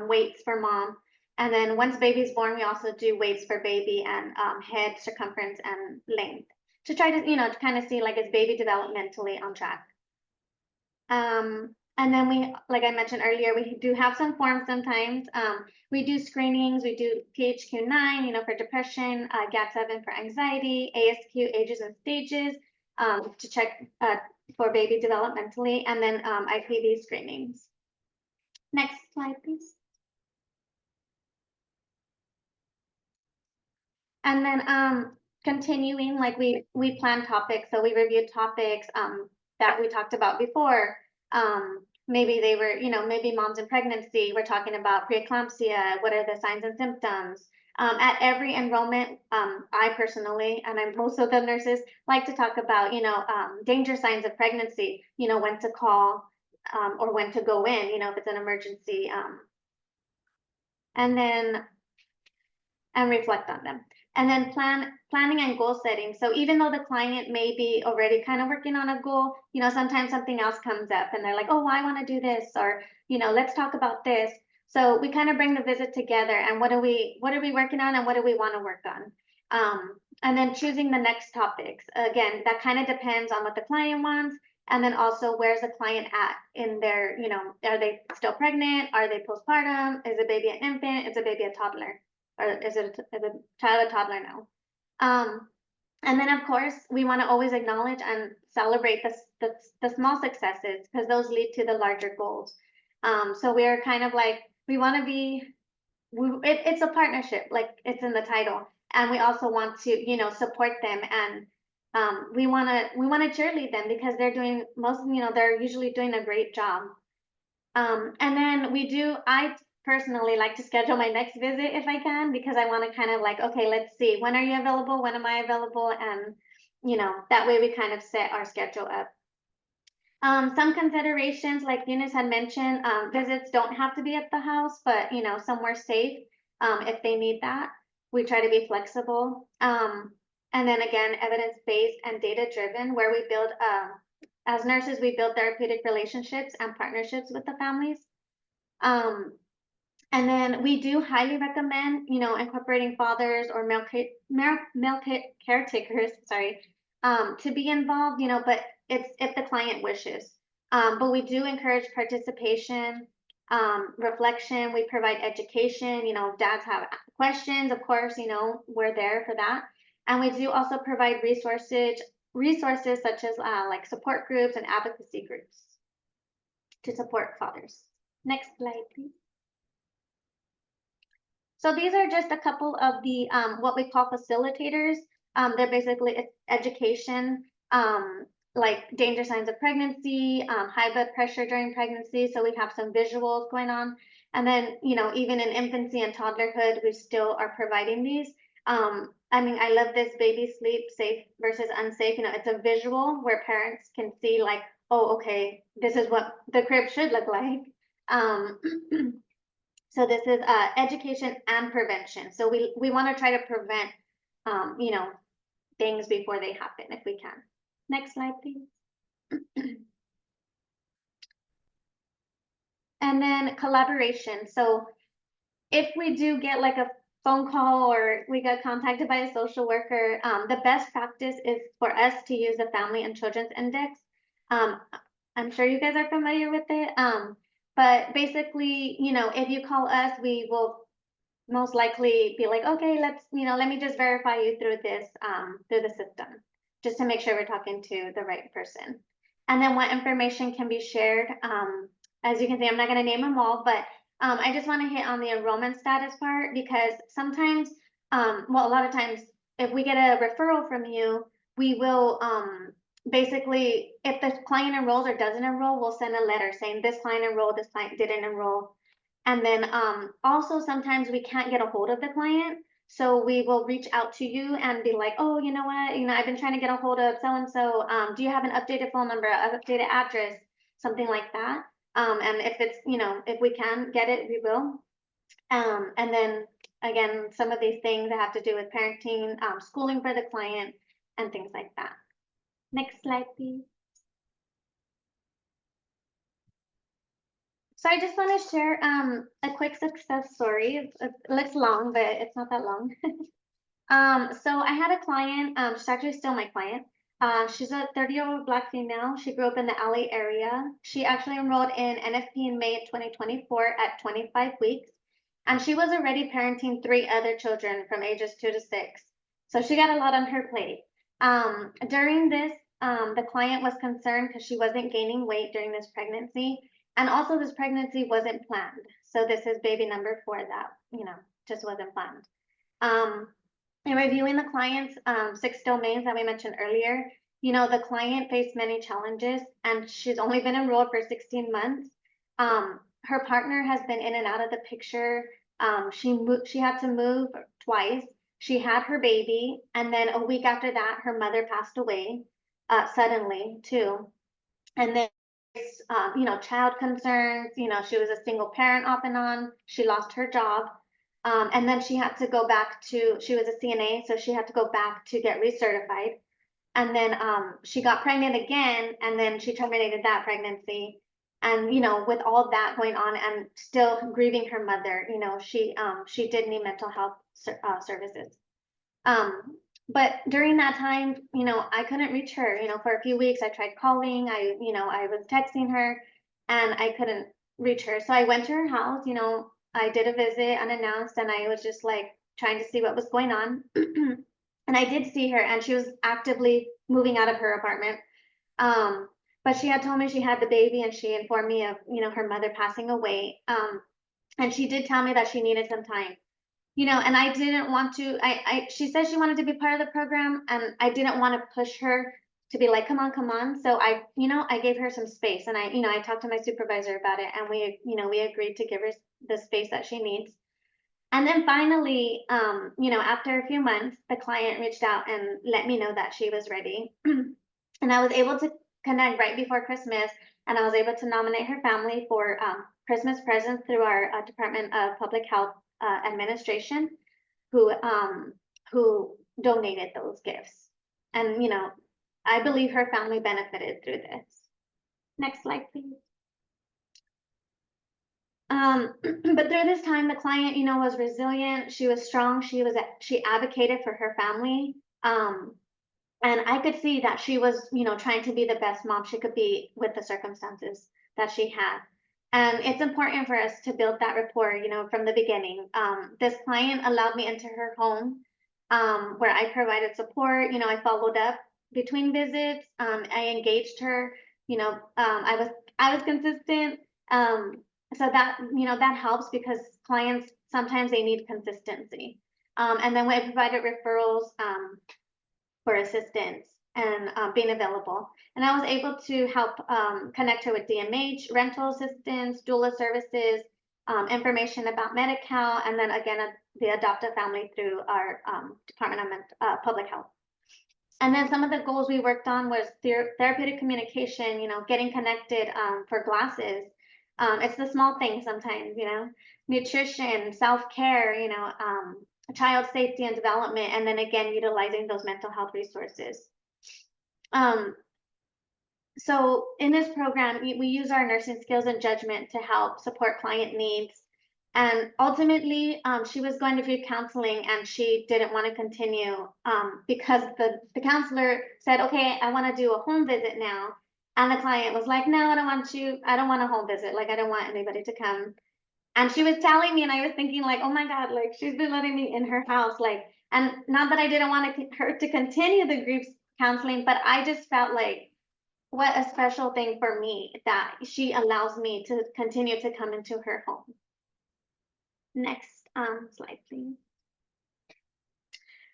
weights for mom. And then once baby's born, we also do weights for baby and head circumference and length to try to, to kind of see like is baby developmentally on track. And then we, like I mentioned earlier, we do have some forms sometimes. We do screenings, we do PHQ-9, for depression, GAT-7 for anxiety, ASQ, ages and stages, to check for baby developmentally, and then IPV screenings. Next slide, please. And then continuing, like we plan topics, so we reviewed topics that we talked about before. Maybe they were, maybe moms in pregnancy, we're talking about preeclampsia, what are the signs and symptoms? At every enrollment, I personally, and I'm most of the nurses, like to talk about, danger signs of pregnancy, when to call, or when to go in, if it's an emergency, and reflect on them. And then planning and goal setting. So even though the client may be already kind of working on a goal, sometimes something else comes up and they're like, oh, well, I want to do this, or, let's talk about this. So we kind of bring the visit together and what are we working on and what do we want to work on? And then choosing the next topics. Again, that kind of depends on what the client wants. And then also where's the client at in their, are they still pregnant? Are they postpartum? Is the baby an infant? Is the baby a toddler? Or is a child a toddler now? And then of course we want to always acknowledge and celebrate the small successes because those lead to the larger goals. So we're kind of like, we want to be, it's a partnership, like it's in the title, and we also want to, support them, and we want to cheerlead them because they're doing they're usually doing a great job. And then I personally like to schedule my next visit if I can, because I want to kind of like, okay, let's see, when are you available? When am I available? And, that way we kind of set our schedule up. Some considerations, like Eunice had mentioned, visits don't have to be at the house, but, somewhere safe if they need that. We try to be flexible. And then again, evidence-based and data-driven, where we build, as nurses, we build therapeutic relationships and partnerships with the families. And then we do highly recommend, incorporating fathers or male caretakers, to be involved, but it's if the client wishes. But we do encourage participation, reflection. We provide education. Dads have questions, of course, we're there for that. And we do also provide resources such as like support groups and advocacy groups to support fathers. Next slide, please. So these are just a couple of the what we call facilitators. They're basically education, like danger signs of pregnancy, high blood pressure during pregnancy. So we have some visuals going on. And then, even in infancy and toddlerhood, we still are providing these. I mean, I love this baby sleep safe versus unsafe. It's a visual where parents can see like, oh, okay, this is what the crib should look like. So this is education and prevention. So we want to try to prevent, things before they happen if we can. Next slide, please. And then collaboration. So if we do get like a phone call or we get contacted by a social worker, the best practice is for us to use the Family and Children's Index. I'm sure you guys are familiar with it. But basically, if you call us, we will most likely be like, okay, let me just verify you through this, through the system, just to make sure we're talking to the right person. And then what information can be shared. As you can see, I'm not going to name them all, but I just want to hit on the enrollment status part, because sometimes, well, a lot of times, if we get a referral from you, we will basically, if the client enrolls or doesn't enroll, we'll send a letter saying this client enrolled, this client didn't enroll. And then also sometimes we can't get a hold of the client. So we will reach out to you and be like, oh, you know what, I've been trying to get a hold of so-and-so. Do you have an updated phone number, an updated address, something like that? And if it's, if we can get it, we will. And then again, some of these things that have to do with parenting, schooling for the client, and things like that. Next slide, please. So I just want to share a quick success story. It looks long, but it's not that long. So I had a client, she's actually still my client. She's a 30-year-old Black female. She grew up in the LA area. She actually enrolled in NFP in May 2024 at 25 weeks. And she was already parenting 3 other children from ages 2 to 6. So she got a lot on her plate. During this, the client was concerned because she wasn't gaining weight during this pregnancy. And also this pregnancy wasn't planned. So this is baby number 4 that, just wasn't planned. In reviewing the client's 6 domains that we mentioned earlier, the client faced many challenges, and she's only been enrolled for 16 months. Her partner has been in and out of the picture. She had to move twice. She had her baby, and then a week after that, her mother passed away suddenly too. And then, child concerns. She was a single parent off and on. She lost her job. And then she had to go back to, she was a CNA, so she had to go back to get recertified. And then she got pregnant again, and then she terminated that pregnancy. And, with all that going on and still grieving her mother, she did need mental health services. But during that time, I couldn't reach her, for a few weeks. I tried calling, I was texting her, and I couldn't reach her. So I went to her house, I did a visit unannounced, and I was just like trying to see what was going on. And I did see her, and she was actively moving out of her apartment. But she had told me she had the baby, and she informed me of, her mother passing away. And she did tell me that she needed some time. And I didn't want to, she said she wanted to be part of the program, and I didn't want to push her to be like, come on. So I gave her some space, and I talked to my supervisor about it, and we agreed to give her the space that she needs. And then finally, after a few months, the client reached out and let me know that she was ready. And I was able to connect right before Christmas, and I was able to nominate her family for Christmas presents through our Department of Public Health Administration, who donated those gifts. And I believe her family benefited through this. Next slide, please. But through this time, the client, was resilient. She was strong. She advocated for her family. And I could see that she was, trying to be the best mom she could be with the circumstances that she had. And it's important for us to build that rapport, from the beginning. This client allowed me into her home, where I provided support. I followed up between visits. I engaged her. I was consistent. So that, that helps, because clients, sometimes they need consistency. And then we provided referrals for assistance and being available. And I was able to help connect her with DMH, rental assistance, doula services, information about Medi-Cal, and then again, the adoptive family through our Department of Public Health. And then some of the goals we worked on was therapeutic communication, getting connected for glasses. It's the small things sometimes, nutrition, self-care, child safety and development, and then again, utilizing those mental health resources. So in this program, we use our nursing skills and judgment to help support client needs. And ultimately, she was going to do counseling, and she didn't want to continue because the counselor said, okay, I want to do a home visit now. And the client was like, no, I don't want a home visit. Like, I don't want anybody to come. And she was telling me, and I was thinking like, oh my God, like, she's been letting me in her house. Like, and not that I didn't want her to continue the group counseling, but I just felt like, what a special thing for me that she allows me to continue to come into her home. Next slide, please.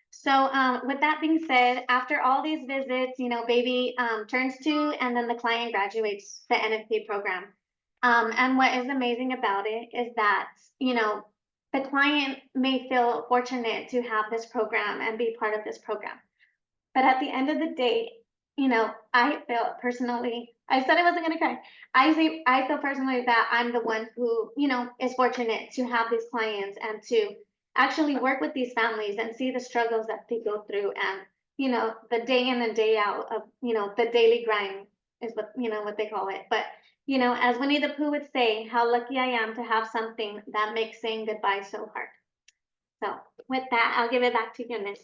So with that being said, after all these visits, baby turns 2, and then the client graduates the NFP program. And what is amazing about it is that, the client may feel fortunate to have this program and be part of this program. But at the end of the day, I feel personally, I said I wasn't going to cry. I feel personally that I'm the one who, is fortunate to have these clients and to actually work with these families and see the struggles that they go through, and, the day in and day out of, the daily grind is what they call it. But, as Winnie the Pooh would say, how lucky I am to have something that makes saying goodbye so hard. So with that, I'll give it back to Eunice.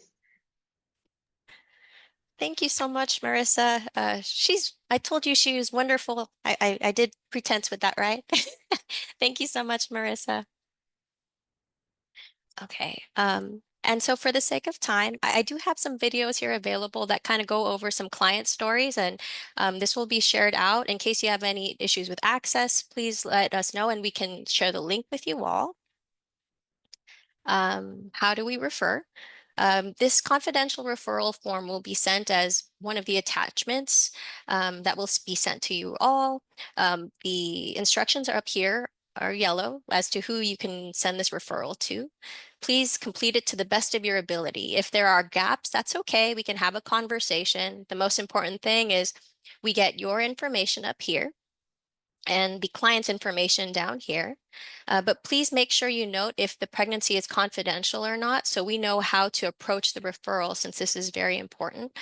Thank you so much, Marissa. I told you she was wonderful. I did pretense with that, right? Thank you so much, Marissa. Okay. And so for the sake of time, I do have some videos here available that kind of go over some client stories, and this will be shared out. In case you have any issues with access, please let us know and we can share the link with you all. How do we refer? This confidential referral form will be sent as one of the attachments that will be sent to you all. The instructions are up here are yellow as to who you can send this referral to. Please complete it to the best of your ability. If there are gaps, that's okay. We can have a conversation. The most important thing is we get your information up here and the client's information down here. But please make sure you note if the pregnancy is confidential or not, so we know how to approach the referral, since this is very important.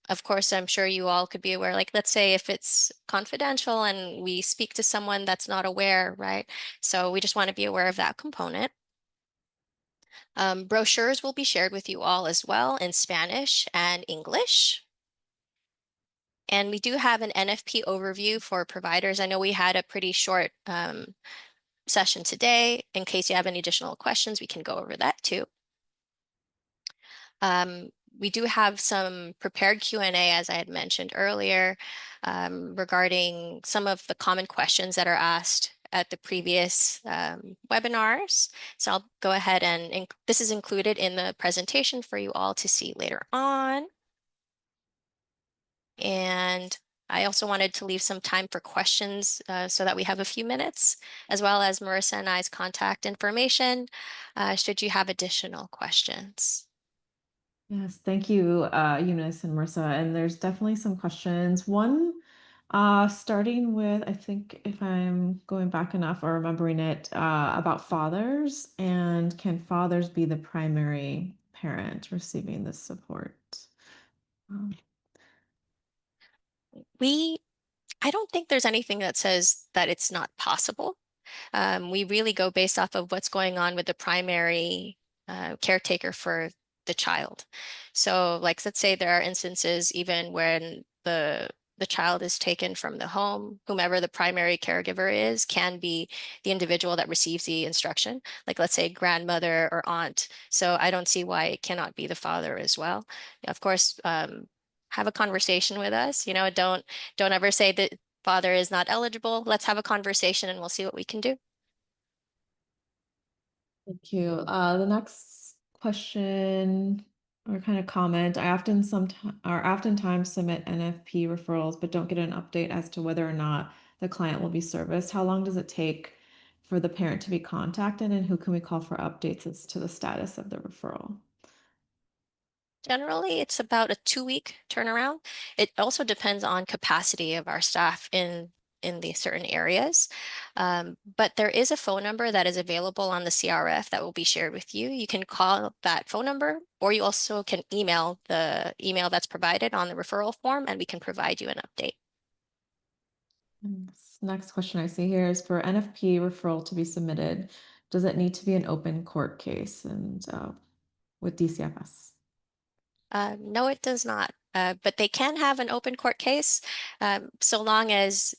Of course, I'm sure you all could be aware, like, let's say if it's confidential and we speak to someone that's not aware, right? So we just want to be aware of that component. Brochures will be shared with you all as well in Spanish and English. And we do have an NFP overview for providers. I know we had a pretty short session today. In case you have any additional questions, we can go over that too. We do have some prepared Q&A, as I had mentioned earlier, regarding some of the common questions that are asked at the previous webinars. So I'll go ahead and this is included in the presentation for you all to see later on. And I also wanted to leave some time for questions so that we have a few minutes, as well as Marissa and I's contact information, should you have additional questions. Yes, thank you, Eunice and Marissa. And there's definitely some questions. One, starting with, I think if I'm going back enough or remembering it, about fathers, and can fathers be the primary parent receiving this support? I don't think there's anything that says that it's not possible. We really go based off of what's going on with the primary caretaker for the child. So like, let's say there are instances even when the child is taken from the home, whomever the primary caregiver is can be the individual that receives the instruction, like let's say grandmother or aunt. So I don't see why it cannot be the father as well. Of course, have a conversation with us. You know, don't ever say that father is not eligible. Let's have a conversation and we'll see what we can do. Thank you. The next question or kind of comment, I oftentimes submit NFP referrals, but don't get an update as to whether or not the client will be serviced. How long does it take for the parent to be contacted, and who can we call for updates as to the status of the referral? Generally, it's about a 2-week turnaround. It also depends on capacity of our staff in the certain areas. But there is a phone number that is available on the CRF that will be shared with you. You can call that phone number, or you also can email the email that's provided on the referral form, and we can provide you an update. And this next question I see here is, for NFP referral to be submitted, does it need to be an open court case and with DCFS? No, it does not. But they can have an open court case, so long as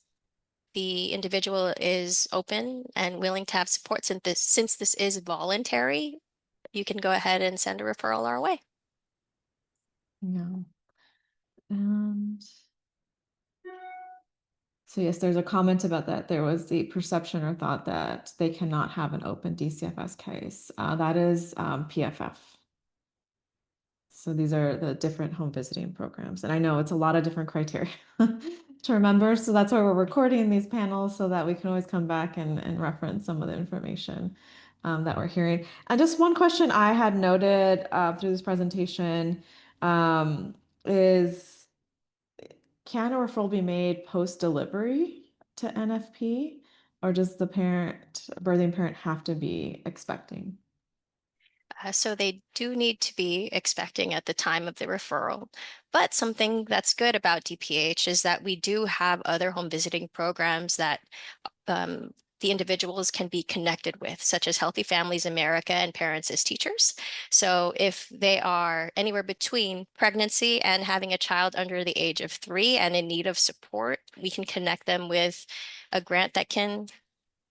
the individual is open and willing to have support. Since this is voluntary, you can go ahead and send a referral our way. No. And so yes, there's a comment about that. There was the perception or thought that they cannot have an open DCFS case. That is PFF. So these are the different home visiting programs. And I know it's a lot of different criteria to remember. So that's why we're recording these panels, so that we can always come back and reference some of the information that we're hearing. And just one question I had noted through this presentation is, can a referral be made post-delivery to NFP, or does the birthing parent have to be expecting? So they do need to be expecting at the time of the referral. But something that's good about DPH is that we do have other home visiting programs that the individuals can be connected with, such as Healthy Families America and Parents as Teachers. So if they are anywhere between pregnancy and having a child under the age of 3 and in need of support, we can connect them with a grant that can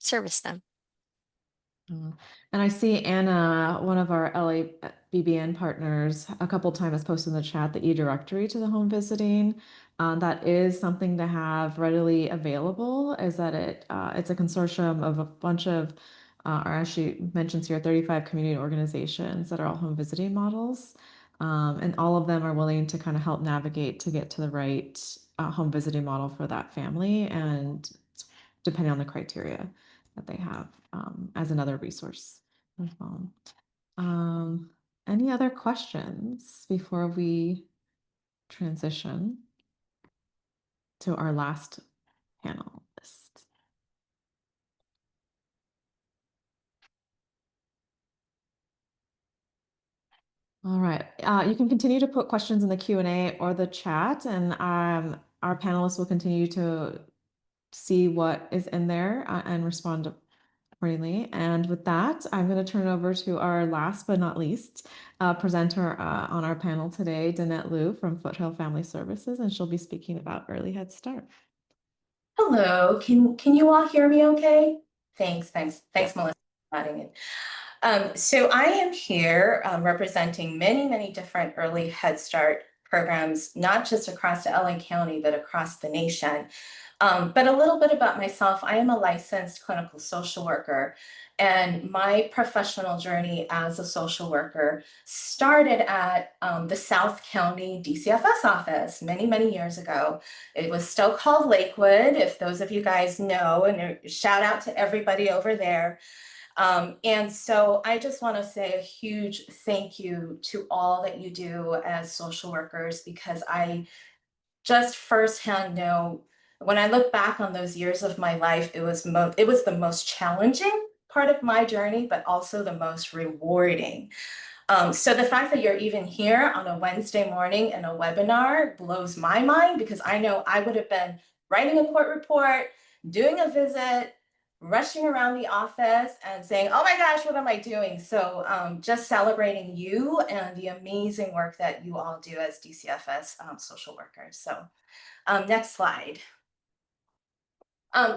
service them. And I see Anna, one of our LABBN partners, a couple times has posted in the chat the e-directory to the home visiting. That is something to have readily available, is that it's a consortium of a bunch of, or actually mentions here, 35 community organizations that are all home visiting models. And all of them are willing to kind of help navigate to get to the right home visiting model for that family, and depending on the criteria. that they have as another resource as well. Any other questions before we transition to our last panelist? All right, you can continue to put questions in the Q&A or the chat, and our panelists will continue to see what is in there and respond accordingly. And with that, I'm going to turn it over to our last but not least presenter on our panel today, Danette Liu from Foothill Family Services, and she'll be speaking about Early Head Start. Hello, can you all hear me okay? Thanks, Melissa, for adding it. So I am here representing many different Early Head Start programs, not just across the LA County, but across the nation. But a little bit about myself. I am a licensed clinical social worker, and my professional journey as a social worker started at the South County DCFS office many years ago. It was still called Lakewood, if those of you guys know, and a shout out to everybody over there. And so I just want to say a huge thank you to all that you do as social workers, because I just firsthand know, when I look back on those years of my life, it was the most challenging part of my journey, but also the most rewarding. So the fact that you're even here on a Wednesday morning in a webinar blows my mind, because I know I would have been writing a court report, doing a visit, rushing around the office and saying, oh my gosh, what am I doing? So just celebrating you and the amazing work that you all do as DCFS social workers. So next slide.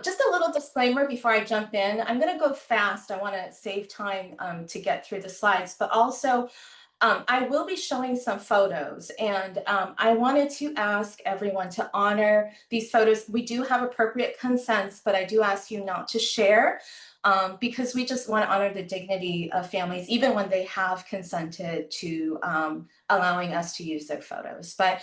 Just a little disclaimer before I jump in. I'm going to go fast. I want to save time to get through the slides, but also I will be showing some photos, and I wanted to ask everyone to honor these photos. We do have appropriate consents, but I do ask you not to share because we just want to honor the dignity of families, even when they have consented to allowing us to use their photos. But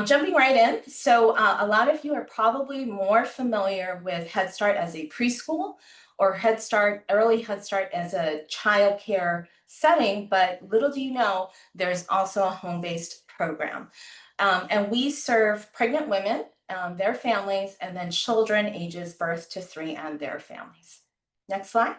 jumping right in, so a lot of you are probably more familiar with Head Start as a preschool or Head Start, Early Head Start as a child care setting, but little do you know, there's also a home-based program. And we serve pregnant women, their families, and then children ages birth to 3 and their families. Next slide.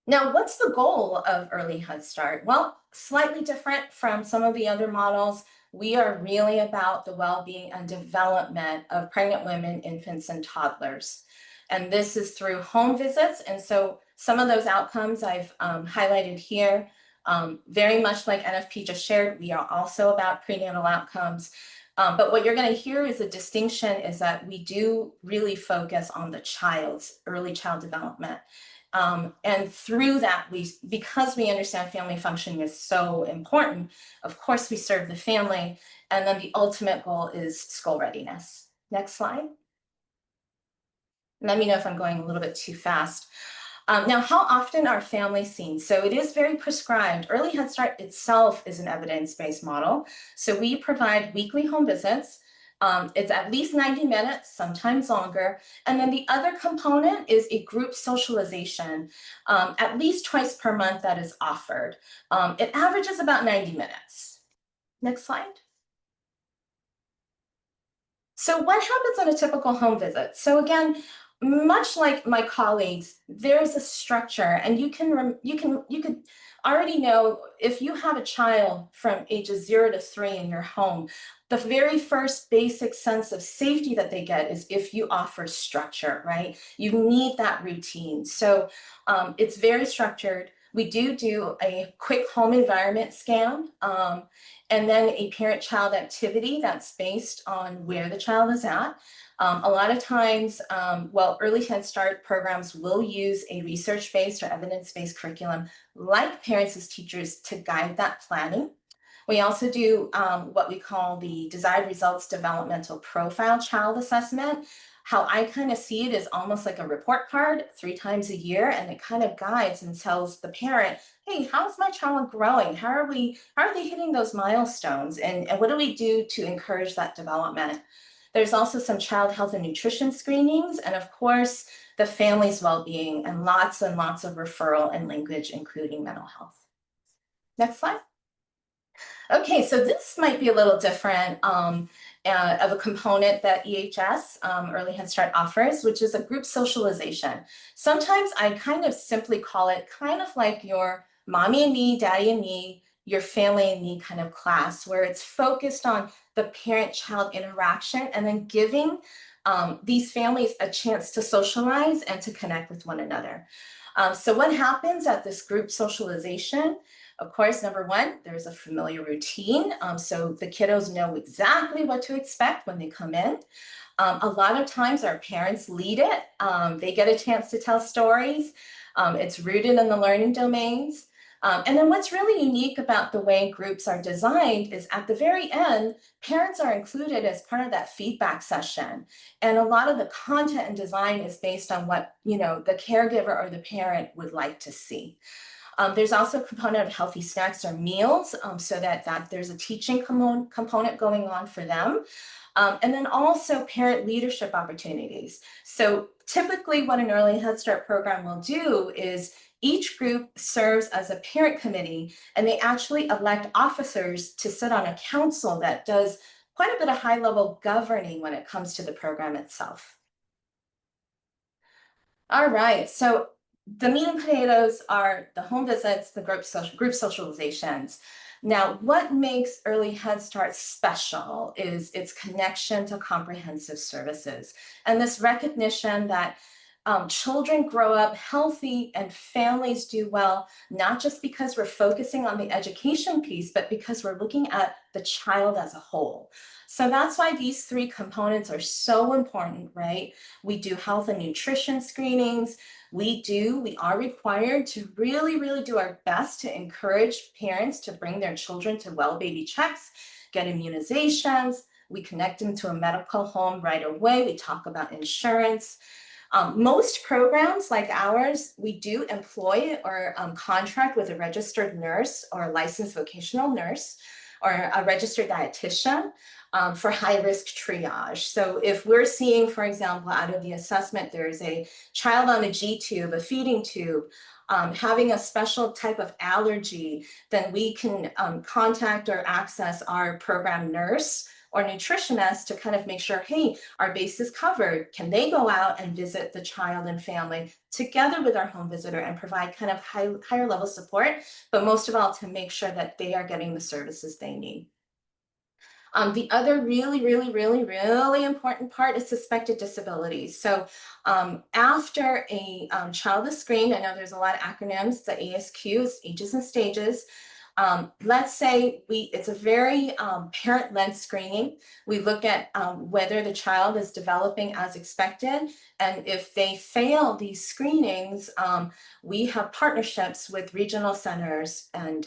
Now, what's the goal of Early Head Start? Well, slightly different from some of the other models. We are really about the well-being and development of pregnant women, infants, and toddlers. And this is through home visits. And so some of those outcomes I've highlighted here, very much like NFP just shared, we are also about prenatal outcomes. But what you're going to hear is a distinction is that we do really focus on the child's early child development. And through that, because we understand family functioning is so important, of course, we serve the family. And then the ultimate goal is school readiness. Next slide. Let me know if I'm going a little bit too fast. Now, how often are families seen? So it is very prescribed. Early Head Start itself is an evidence-based model. So we provide weekly home visits. It's at least 90 minutes, sometimes longer. And then the other component is a group socialization, at least twice per month that is offered. It averages about 90 minutes. Next slide. So what happens on a typical home visit? So again, much like my colleagues, there's a structure, and you could already know if you have a child from ages 0 to 3 in your home, the very first basic sense of safety that they get is if you offer structure, right? You need that routine. So it's very structured. We do a quick home environment scan, and then a parent-child activity that's based on where the child is at. A lot of times, Early Head Start programs will use a research-based or evidence-based curriculum like Parents as Teachers to guide that planning. We also do what we call the Desired Results Developmental Profile Child Assessment. How I kind of see it is almost like a report card 3 times a year, and it kind of guides and tells the parent, hey, how's my child growing? How are they hitting those milestones? And what do we do to encourage that development? There's also some child health and nutrition screenings. And of course, the family's well-being, and lots of referral and language, including mental health. Next slide. Okay, so this might be a little different of a component that EHS, Early Head Start, offers, which is a group socialization. Sometimes I kind of simply call it kind of like your mommy and me, daddy and me, your family and me kind of class, where it's focused on the parent-child interaction and then giving these families a chance to socialize and to connect with one another. So what happens at this group socialization? Of course, number one, there's a familiar routine. So the kiddos know exactly what to expect when they come in. A lot of times our parents lead it. They get a chance to tell stories. It's rooted in the learning domains. And then what's really unique about the way groups are designed is at the very end, parents are included as part of that feedback session. And a lot of the content and design is based on what, you know, the caregiver or the parent would like to see. There's also a component of healthy snacks or meals, so that there's a teaching component going on for them. And then also parent leadership opportunities. So typically what an Early Head Start program will do is each group serves as a parent committee, and they actually elect officers to sit on a council that does quite a bit of high-level governing when it comes to the program itself. All right, so the meat and potatoes are the home visits, the group socializations. Now, what makes Early Head Start special is its connection to comprehensive services and this recognition that children grow up healthy and families do well, not just because we're focusing on the education piece, but because we're looking at the child as a whole. So that's why these three components are so important, right? We do health and nutrition screenings. We are required to really do our best to encourage parents to bring their children to well baby checks, get immunizations. We connect them to a medical home right away. We talk about insurance. Most programs like ours, we do employ or contract with a registered nurse or a licensed vocational nurse or a registered dietitian for high-risk triage. So if we're seeing, for example, out of the assessment, there's a child on a G-tube, a feeding tube, having a special type of allergy, then we can contact or access our program nurse or nutritionist to kind of make sure, hey, our base is covered. Can they go out and visit the child and family together with our home visitor and provide kind of higher level support, but most of all to make sure that they are getting the services they need. The other really important part is suspected disabilities. So after a child is screened, I know there's a lot of acronyms, the ASQ is ages and stages. Let's say it's a very parent-led screening. We look at whether the child is developing as expected. And if they fail these screenings, we have partnerships with regional centers and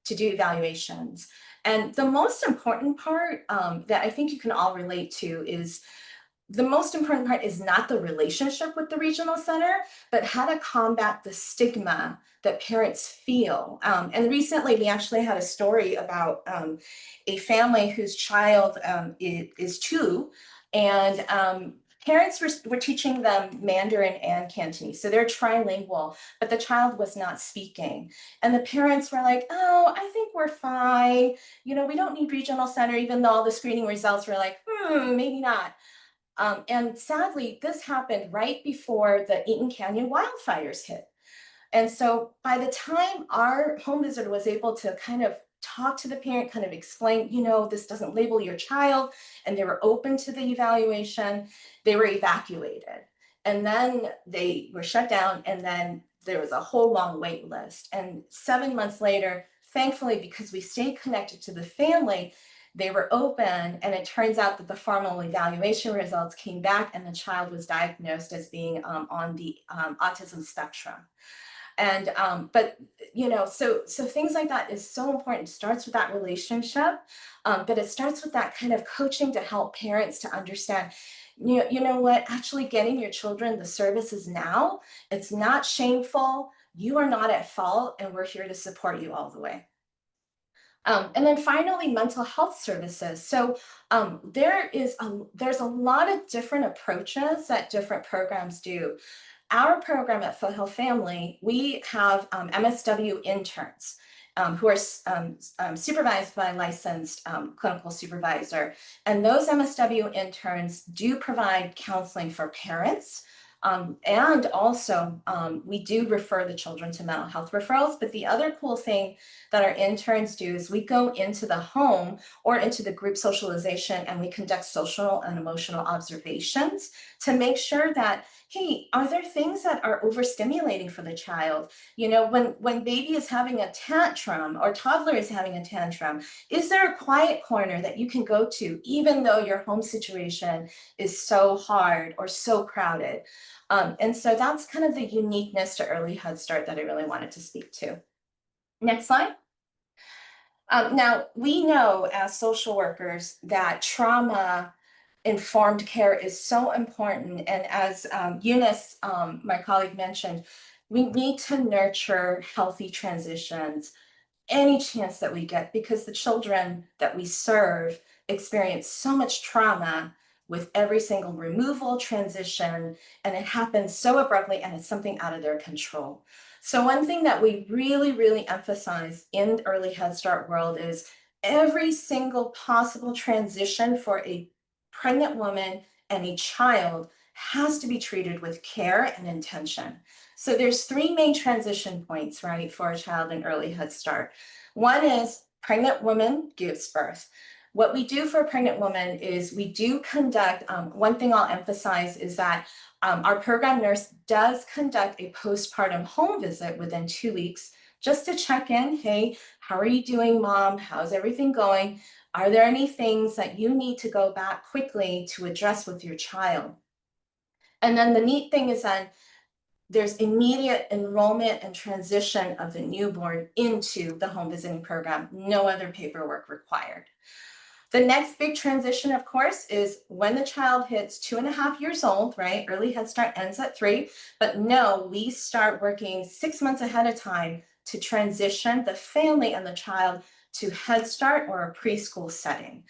to do evaluations. And the most important part that I think you can all relate to is the most important part is not the relationship with the regional center, but how to combat the stigma that parents feel. And recently we actually had a story about a family whose child is 2, and parents were teaching them Mandarin and Cantonese. So they're trilingual, but the child was not speaking. And the parents were like, oh, I think we're fine. You know, we don't need regional center, even though all the screening results were like, maybe not. And sadly, this happened right before the Eaton Canyon wildfires hit. And so by the time our home visitor was able to kind of talk to the parent, kind of explain, you know, this doesn't label your child, and they were open to the evaluation, they were evacuated. And then they were shut down, and then there was a whole long wait list. And 7 months later, thankfully, because we stayed connected to the family, they were open, and it turns out that the formal evaluation results came back and the child was diagnosed as being on the autism spectrum. And but you know, so things like that is so important. It starts with that relationship, but it starts with that kind of coaching to help parents to understand, you know what, actually getting your children the services now, it's not shameful. You are not at fault, and we're here to support you all the way. And then finally, mental health services. So there's a lot of different approaches that different programs do. Our program at Foothill Family, we have MSW interns who are supervised by a licensed clinical supervisor. And those MSW interns do provide counseling for parents. And also, we do refer the children to mental health referrals. But the other cool thing that our interns do is we go into the home or into the group socialization and we conduct social and emotional observations to make sure that, hey, are there things that are overstimulating for the child? You know, when baby is having a tantrum or toddler is having a tantrum, is there a quiet corner that you can go to even though your home situation is so hard or so crowded? And so that's kind of the uniqueness to early Head Start that I really wanted to speak to. Next slide. Now, we know as social workers that trauma-informed care is so important. And as Eunice, my colleague, mentioned, we need to nurture healthy transitions any chance that we get, because the children that we serve experience so much trauma with every single removal transition, and it happens so abruptly and it's something out of their control. So one thing that we really, really emphasize in the early Head Start world is every single possible transition for a pregnant woman and a child has to be treated with care and intention. So there's 3 main transition points, right, for a child in early Head Start. One is pregnant woman gives birth. What we do for a pregnant woman is we do conduct, one thing I'll emphasize is that our program nurse does conduct a postpartum home visit within 2 weeks just to check in. Hey, how are you doing, mom? How's everything going? Are there any things that you need to go back quickly to address with your child? And then the neat thing is that there's immediate enrollment and transition of the newborn into the home visiting program, no other paperwork required. The next big transition, of course, is when the child hits 2.5 years old, right? Early Head Start ends at 3, but no, we start working 6 months ahead of time to transition the family and the child to Head Start or a preschool setting.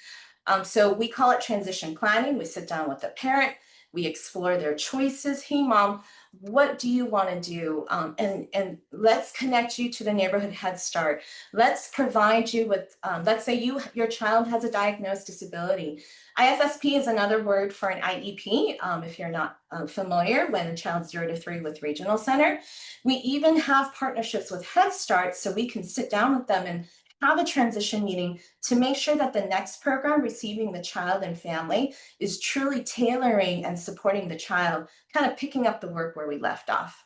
So we call it transition planning. We sit down with the parent, we explore their choices. Hey, mom, what do you want to do? And let's connect you to the neighborhood Head Start. Let's provide you with, let's say your child has a diagnosed disability. IFSP is another word for an IEP, if you're not familiar, when a child's 0 to 3 with Regional Center. We even have partnerships with Head Start, so we can sit down with them and have a transition meeting to make sure that the next program receiving the child and family is truly tailoring and supporting the child, kind of picking up the work where we left off.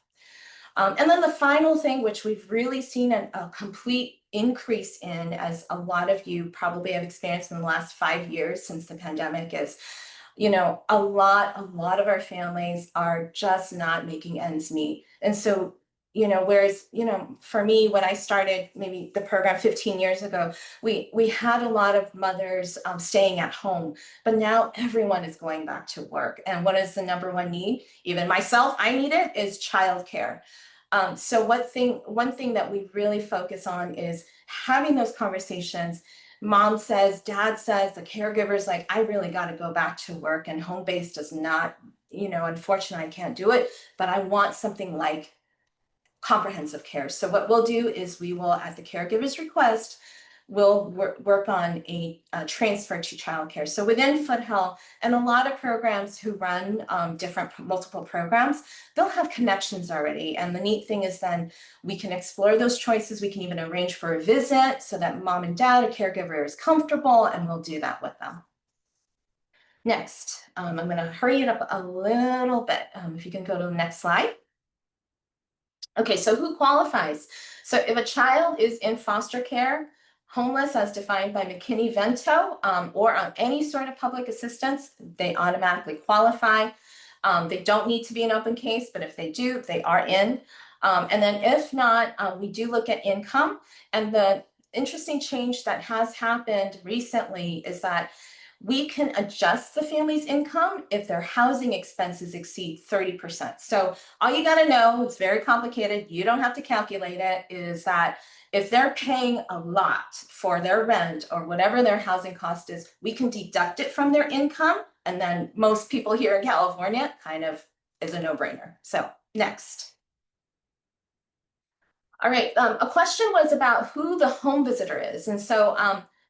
And then the final thing, which we've really seen a complete increase in, as a lot of you probably have experienced in the last 5 years since the pandemic, is, you know, a lot of our families are just not making ends meet. And so, you know, whereas, you know, for me, when I started maybe the program 15 years ago, we had a lot of mothers staying at home, but now everyone is going back to work. And what is the #1 need? Even myself, I need it, is childcare. So one thing that we really focus on is having those conversations. Mom says, dad says, the caregiver's like, I really got to go back to work, and home base does not, you know, unfortunately, I can't do it, but I want something like comprehensive care. So what we'll do is we will, at the caregiver's request, we'll work on a transfer to childcare. So within Foothill, and a lot of programs who run multiple programs, they'll have connections already. And the neat thing is then we can explore those choices. We can even arrange for a visit so that mom and dad, a caregiver, is comfortable, and we'll do that with them. Next, I'm going to hurry it up a little bit. If you can go to the next slide. Okay, so who qualifies? So if a child is in foster care, homeless as defined by McKinney-Vento, or on any sort of public assistance, they automatically qualify. They don't need to be an open case, but if they do, they are in. And then if not, we do look at income. And the interesting change that has happened recently is that we can adjust the family's income if their housing expenses exceed 30%. So all you got to know, it's very complicated, you don't have to calculate it, is that If they're paying a lot for their rent or whatever their housing cost is, we can deduct it from their income. And then most people here in California kind of is a no-brainer. So next. All right, a question was about who the home visitor is. And so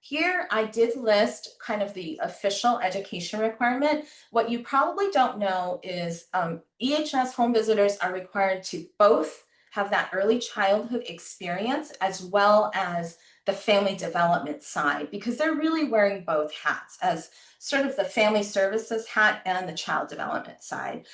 here I did list kind of the official education requirement. What you probably don't know is EHS home visitors are required to both have that early childhood experience as well as the family development side, because they're really wearing both hats as sort of the family services hat and the child development side.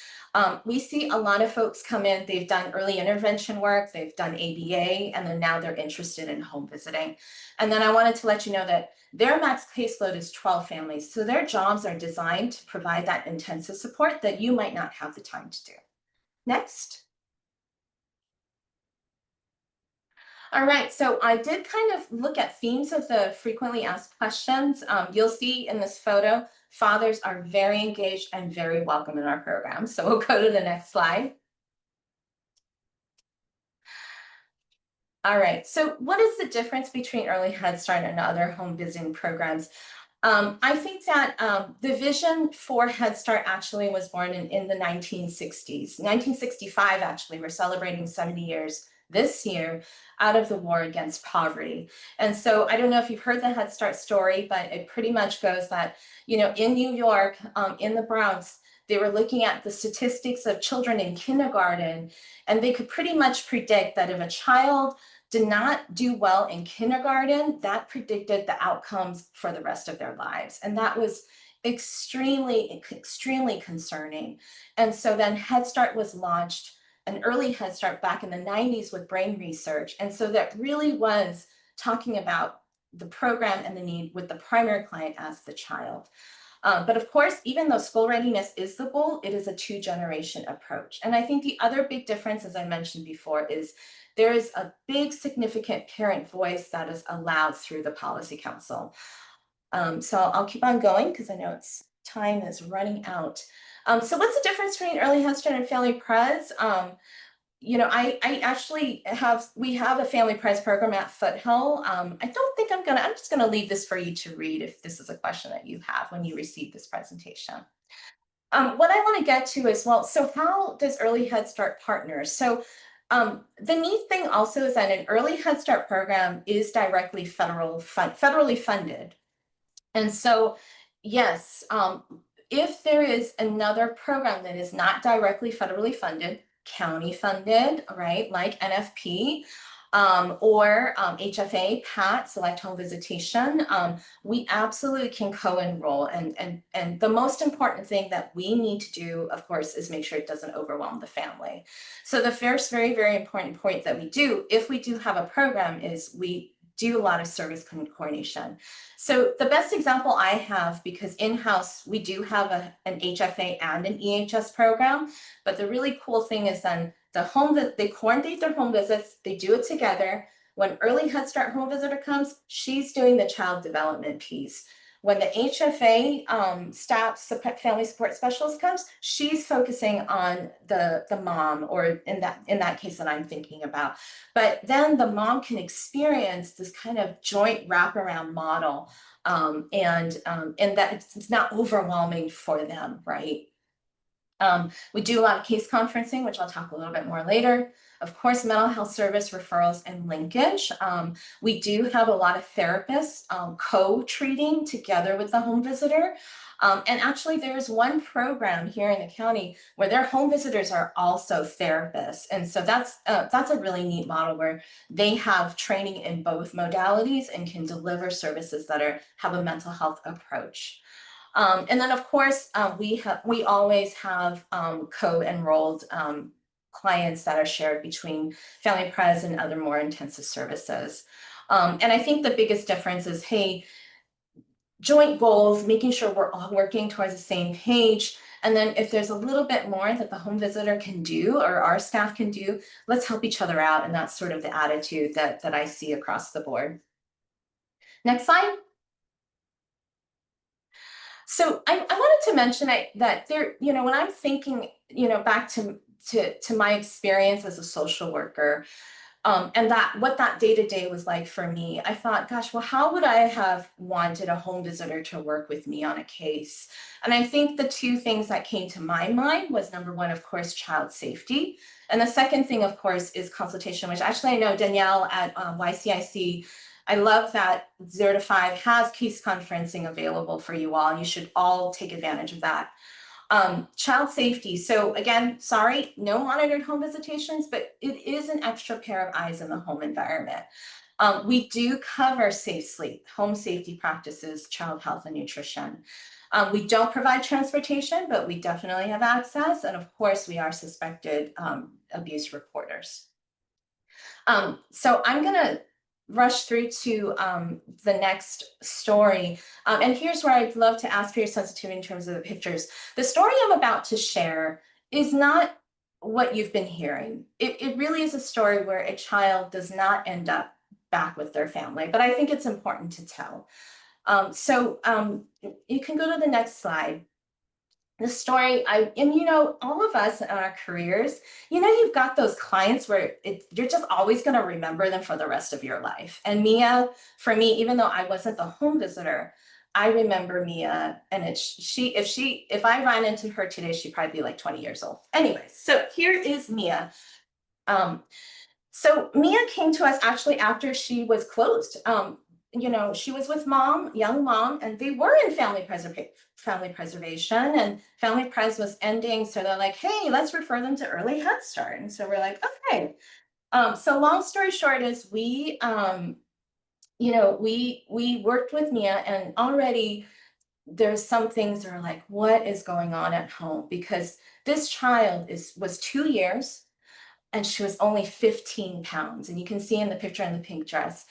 We see a lot of folks come in, they've done early intervention work, they've done ABA, and then now they're interested in home visiting. And then I wanted to let you know that their max caseload is 12 families. So their jobs are designed to provide that intensive support that you might not have the time to do. Next. All right, so I did kind of look at themes of the frequently asked questions. You'll see in this photo, fathers are very engaged and very welcome in our program. So we'll go to the next slide. All right, so what is the difference between Early Head Start and other home visiting programs? I think that the vision for Head Start actually was born in the 1960s. 1965, actually, we're celebrating 70 years this year out of the war against poverty. And so I don't know if you've heard the Head Start story, but it pretty much goes that, you know, in New York, in the Bronx, they were looking at the statistics of children in kindergarten, and they could pretty much predict that if a child did not do well in kindergarten, that predicted the outcomes for the rest of their lives. And that was extremely, extremely concerning. And so then Head Start was launched, an early Head Start back in the 90s with brain research. And so that really was talking about the program and the need with the primary client as the child. But of course, even though school readiness is the goal, it is a two-generation approach. And I think the other big difference, as I mentioned before, is there is a big significant parent voice that is allowed through the Policy Council. So I'll keep on going because I know time is running out. So what's the difference between Early Head Start and Family Pres? You know, I actually we have a Family Pres program at Foothill. I don't think I'm just gonna leave this for you to read if this is a question that you have when you receive this presentation. What I want to get to is, well, so how does Early Head Start partner? So the neat thing also is that an Early Head Start program is directly federally funded. And so, yes, if there is another program that is not directly federally funded, county funded, right, like NFP, or HFA, PAT, Select Home Visitation, we absolutely can co-enroll. And the most important thing that we need to do, of course, is make sure it doesn't overwhelm the family. So the first very, very important point that we do, if we do have a program, is we do a lot of service coordination. So the best example I have, because in-house we do have an HFA and an EHS program, but the really cool thing is then they coordinate their home visits, they do it together. When Early Head Start home visitor comes, she's doing the child development piece. When the HFA staff family support specialist comes, she's focusing on the mom, or in that case that I'm thinking about. But then the mom can experience this kind of joint wraparound model, and that it's not overwhelming for them, right? We do a lot of case conferencing, which I'll talk a little bit more later. Of course, mental health service referrals and linkage. We do have a lot of therapists co-treating together with the home visitor. And actually, there's one program here in the county where their home visitors are also therapists. And so that's a really neat model where they have training in both modalities and can deliver services that have a mental health approach. And then, of course, we always have co-enrolled clients that are shared between Family Pres and other more intensive services. And I think the biggest difference is, hey, joint goals, making sure we're all working towards the same page. And then if there's a little bit more that the home visitor can do or our staff can do, let's help each other out. And that's sort of the attitude that I see across the board. Next slide. So I wanted to mention that there, you know, when I'm thinking, you know, back to my experience as a social worker, And what that day-to-day was like for me, I thought, gosh, well, how would I have wanted a home visitor to work with me on a case? And I think the two things that came to my mind was, number one, of course, child safety. And the second thing, of course, is consultation, which actually I know Danielle at YCIC, I love that 0 to 5 has case conferencing available for you all, and you should all take advantage of that. Child safety. So again, sorry, no monitored home visitations, but it is an extra pair of eyes in the home environment. We do cover safe sleep, home safety practices, child health and nutrition. We don't provide transportation, but we definitely have access. And of course, we are suspected abuse reporters. So I'm gonna rush through to the next story. And here's where I'd love to ask for your sensitivity in terms of the pictures. The story I'm about to share is not what you've been hearing. It really is a story where a child does not end up back with their family, but I think it's important to tell. You can go to the next slide. The story, and you know, all of us in our careers, you know, you've got those clients where you're just always going to remember them for the rest of your life. And Mia, for me, even though I wasn't the home visitor, I remember Mia, and if I ran into her today, she'd probably be like 20 years old. Anyway, so here is Mia. So Mia came to us actually after she was closed. You know, she was with mom, young mom, and they were in family preservation, and family pres was ending. So they're like, hey, let's refer them to early Head Start. And so we're like, okay. So long story short is we worked with Mia, and already there's some things that are like, what is going on at home? Because this child was 2 years and she was only 15 pounds. And you can see in the picture in the pink dress,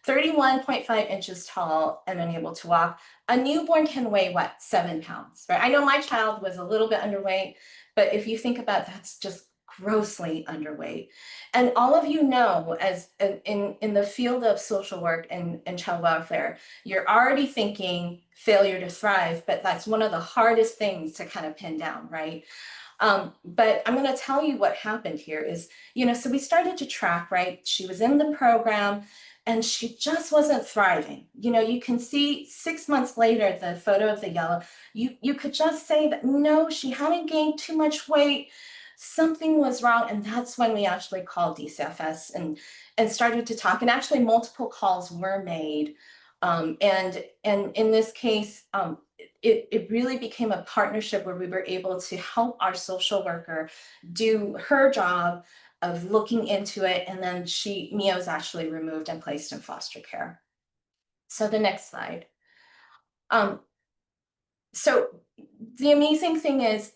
31.5 inches tall and unable to walk. A newborn can weigh what, 7 pounds, right? I know my child was a little bit underweight, but if you think about that's just grossly underweight. And all of you know, as in the field of social work and child welfare, you're already thinking failure to thrive, but that's one of the hardest things to kind of pin down, right? But I'm going to tell you what happened here is, you know, so we started to track, right? She was in the program and she just wasn't thriving. You know, you can see 6 months later, the photo of the yellow, you could just say that, no, she hadn't gained too much weight. Something was wrong. And that's when we actually called DCFS and started to talk. And actually multiple calls were made. And in this case, it really became a partnership where we were able to help our social worker do her job of looking into it. And then Mia was actually removed and placed in foster care. So the next slide. So the amazing thing is,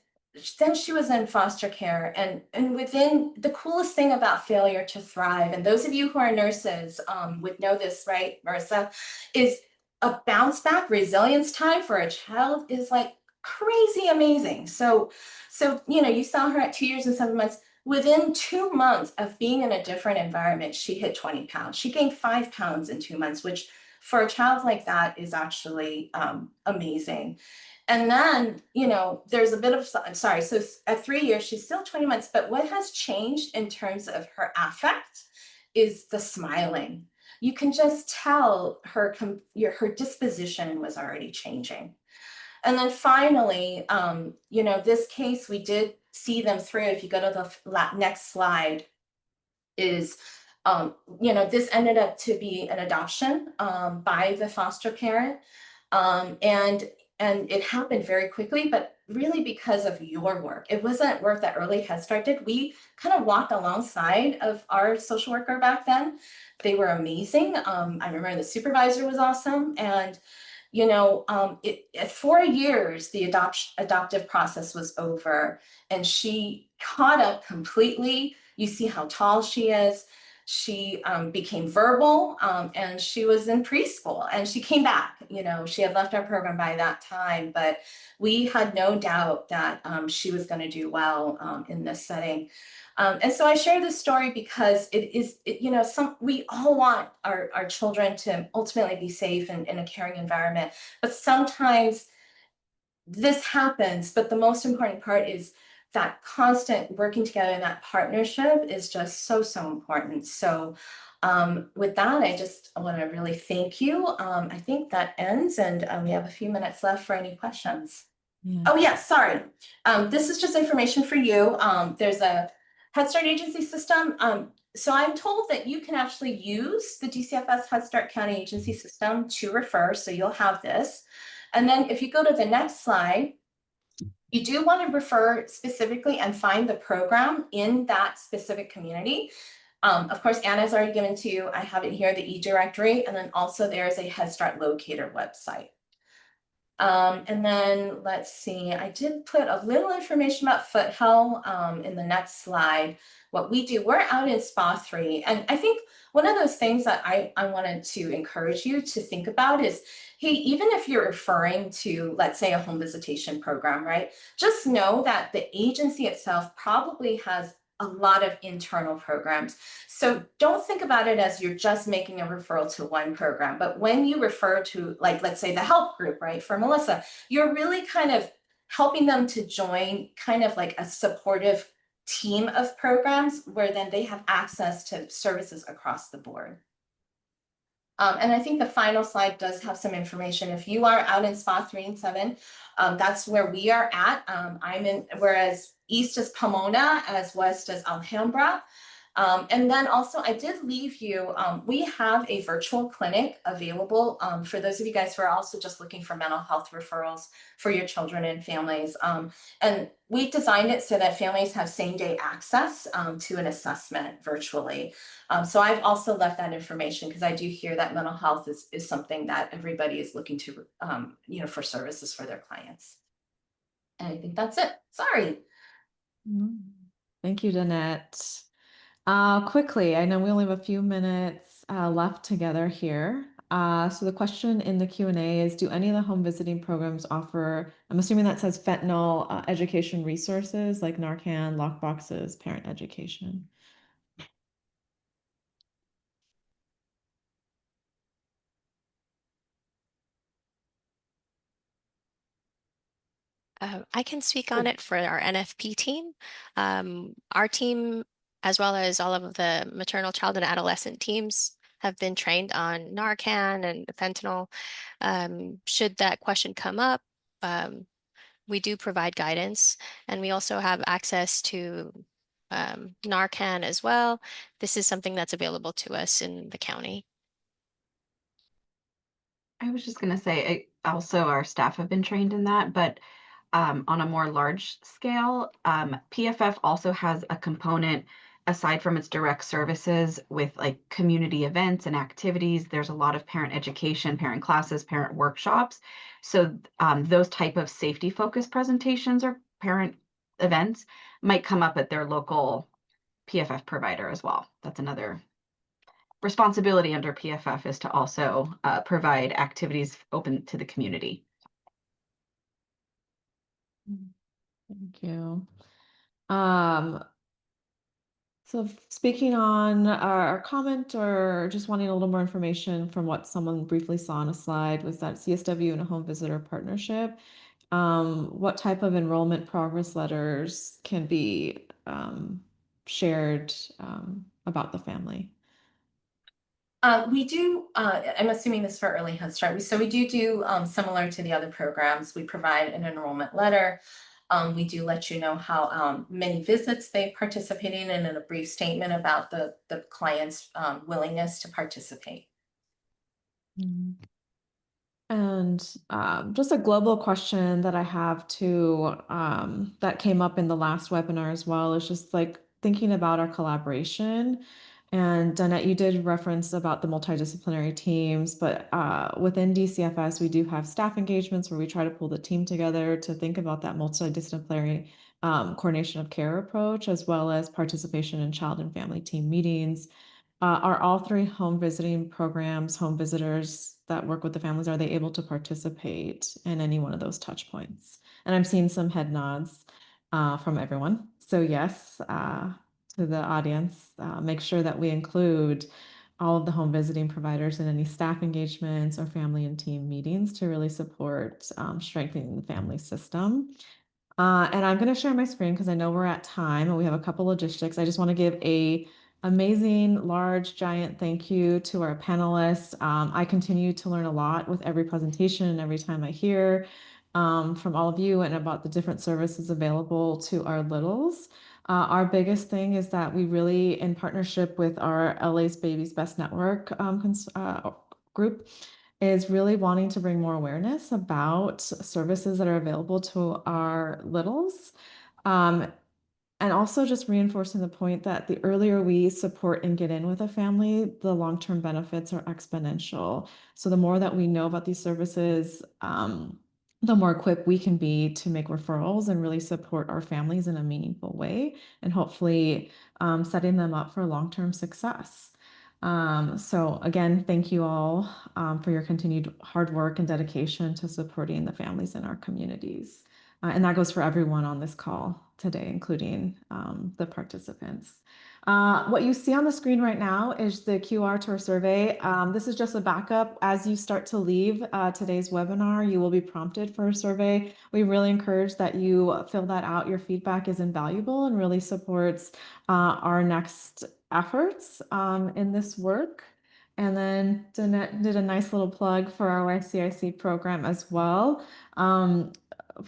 then she was in foster care, and within the coolest thing about failure to thrive, and those of you who are nurses would know this, right, Marissa, is a bounce back resilience time for a child is like crazy amazing. So you know, you saw her at 2 years and 7 months. Within 2 months of being in a different environment, she hit 20 pounds. She gained 5 pounds in 2 months, which for a child like that is actually amazing. And then, you know, there's a bit of, sorry, so at 3 years, she's still 20 months, but what has changed in terms of her affect is the smiling. You can just tell her disposition was already changing. And then finally, you know, this case, we did see them through. If you go to the next slide, is, you know, this ended up to be an adoption by the foster parent. And it happened very quickly, but really because of your work. It wasn't work that Early Head Start did. We kind of walked alongside of our social worker back then. They were amazing. I remember the supervisor was awesome. And, you know, at 4 years, the adoptive process was over and she caught up completely. You see how tall she is. She became verbal and she was in preschool and she came back. You know, she had left our program by that time, but we had no doubt that she was going to do well in this setting. And so I share this story because you know, we all want our children to ultimately be safe and in a caring environment, but sometimes this happens. But the most important part is that constant working together and that partnership is just so, so important. So with that, I just want to really thank you. I think that ends, and we have a few minutes left for any questions. Yeah. Oh, yeah, sorry. This is just information for you. There's a Head Start agency system. So I'm told that you can actually use the DCFS Head Start County agency system to refer. So you'll have this. And then if you go to the next slide, you do want to refer specifically and find the program in that specific community. Of course, Anna's already given to you. I have it here, the e-directory, and then also there's a Head Start locator website. And then let's see, I did put a little information about Foothill in the next slide. What we do, we're out in SPA 3. And I think one of those things that I wanted to encourage you to think about is, hey, even if you're referring to, let's say, a home visitation program, right? Just know that the agency itself probably has a lot of internal programs. So don't think about it as you're just making a referral to one program, but when you refer to, like, let's say the help group, right, for Melissa, you're really kind of helping them to join kind of like a supportive team of programs where then they have access to services across the board. And I think the final slide does have some information. If you are out in SPA 3 and 7, that's where we are at. I'm in, whereas east is Pomona, as west is Alhambra. And then also I did leave you, we have a virtual clinic available for those of you guys who are also just looking for mental health referrals for your children and families. And we designed it so that families have same day access to an assessment virtually. So I've also left that information because I do hear that mental health is something that everybody is looking to, you know, for services for their clients. And I think that's it. Sorry. Thank you, Danette. Quickly, I know we only have a few minutes left together here. So the question in the Q&A is, do any of the home visiting programs offer, I'm assuming that says fentanyl education resources like Narcan, lockboxes, parent education? I can speak on it for our NFP team. Our team, as well as all of the maternal, child, and adolescent teams, have been trained on Narcan and fentanyl. Should that question come up, we do provide guidance, and we also have access to Narcan as well. This is something that's available to us in the county. I was just going to say, also our staff have been trained in that, but on a more large scale, PFF also has a component aside from its direct services with like community events and activities. There's a lot of parent education, parent classes, parent workshops. So those type of safety focused presentations or parent events might come up at their local PFF provider as well. That's another responsibility under PFF, is to also provide activities open to the community. Thank you. So speaking on our comment or just wanting a little more information from what someone briefly saw on a slide was that CSW and a home visitor partnership. What type of enrollment progress letters can be shared about the family? We do, I'm assuming this for early Head Start. So we do similar to the other programs. We provide an enrollment letter. We do let you know how many visits they participate in and a brief statement about the client's willingness to participate. And just a global question that I have too, that came up in the last webinar as well, is just like thinking about our collaboration. And Danette, you did reference about the multidisciplinary teams, but within DCFS, we do have staff engagements where we try to pull the team together to think about that multidisciplinary coordination of care approach, as well as participation in child and family team meetings. Are all 3 home visiting programs, home visitors that work with the families, are they able to participate in any one of those touch points? And I'm seeing some head nods from everyone. So yes, to the audience, make sure that we include all of the home visiting providers in any staff engagements or family and team meetings to really support strengthening the family system. And I'm going to share my screen because I know we're at time and we have a couple logistics. I just want to give a amazing, large, giant thank you to our panelists. I continue to learn a lot with every presentation and every time I hear from all of you and about the different services available to our littles. Our biggest thing is that we really, in partnership with our LA's Baby's Best Network group, is really wanting to bring more awareness about services that are available to our littles. And also just reinforcing the point that the earlier we support and get in with a family, the long-term benefits are exponential. So the more that we know about these services, the more equipped we can be to make referrals and really support our families in a meaningful way, and hopefully setting them up for long-term success. So again, thank you all for your continued hard work and dedication to supporting the families in our communities. And that goes for everyone on this call today, including the participants. What you see on the screen right now is the QR to our survey. This is just a backup. As you start to leave today's webinar, you will be prompted for a survey. We really encourage that you fill that out. Your feedback is invaluable and really supports our next efforts in this work. And then Danette did a nice little plug for our YCIC program as well.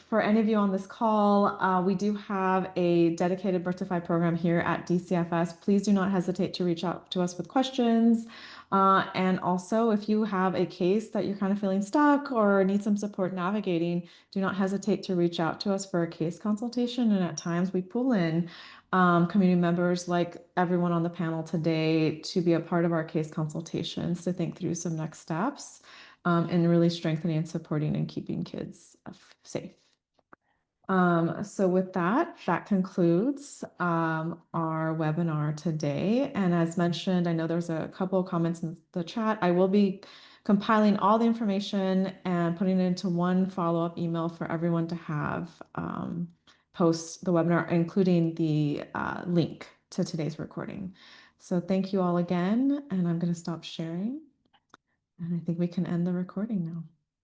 For any of you on this call, we do have a dedicated Birthify program here at DCFS. Please do not hesitate to reach out to us with questions. And also, if you have a case that you're kind of feeling stuck or need some support navigating, do not hesitate to reach out to us for a case consultation. And at times we pull in community members like everyone on the panel today to be a part of our case consultations to think through some next steps and really strengthening and supporting and keeping kids safe. So with that, that concludes our webinar today. And as mentioned, I know there's a couple of comments in the chat. I will be compiling all the information and putting it into one follow-up email for everyone to have post the webinar, including the link to today's recording. So thank you all again, and I'm going to stop sharing. And I think we can end the recording now.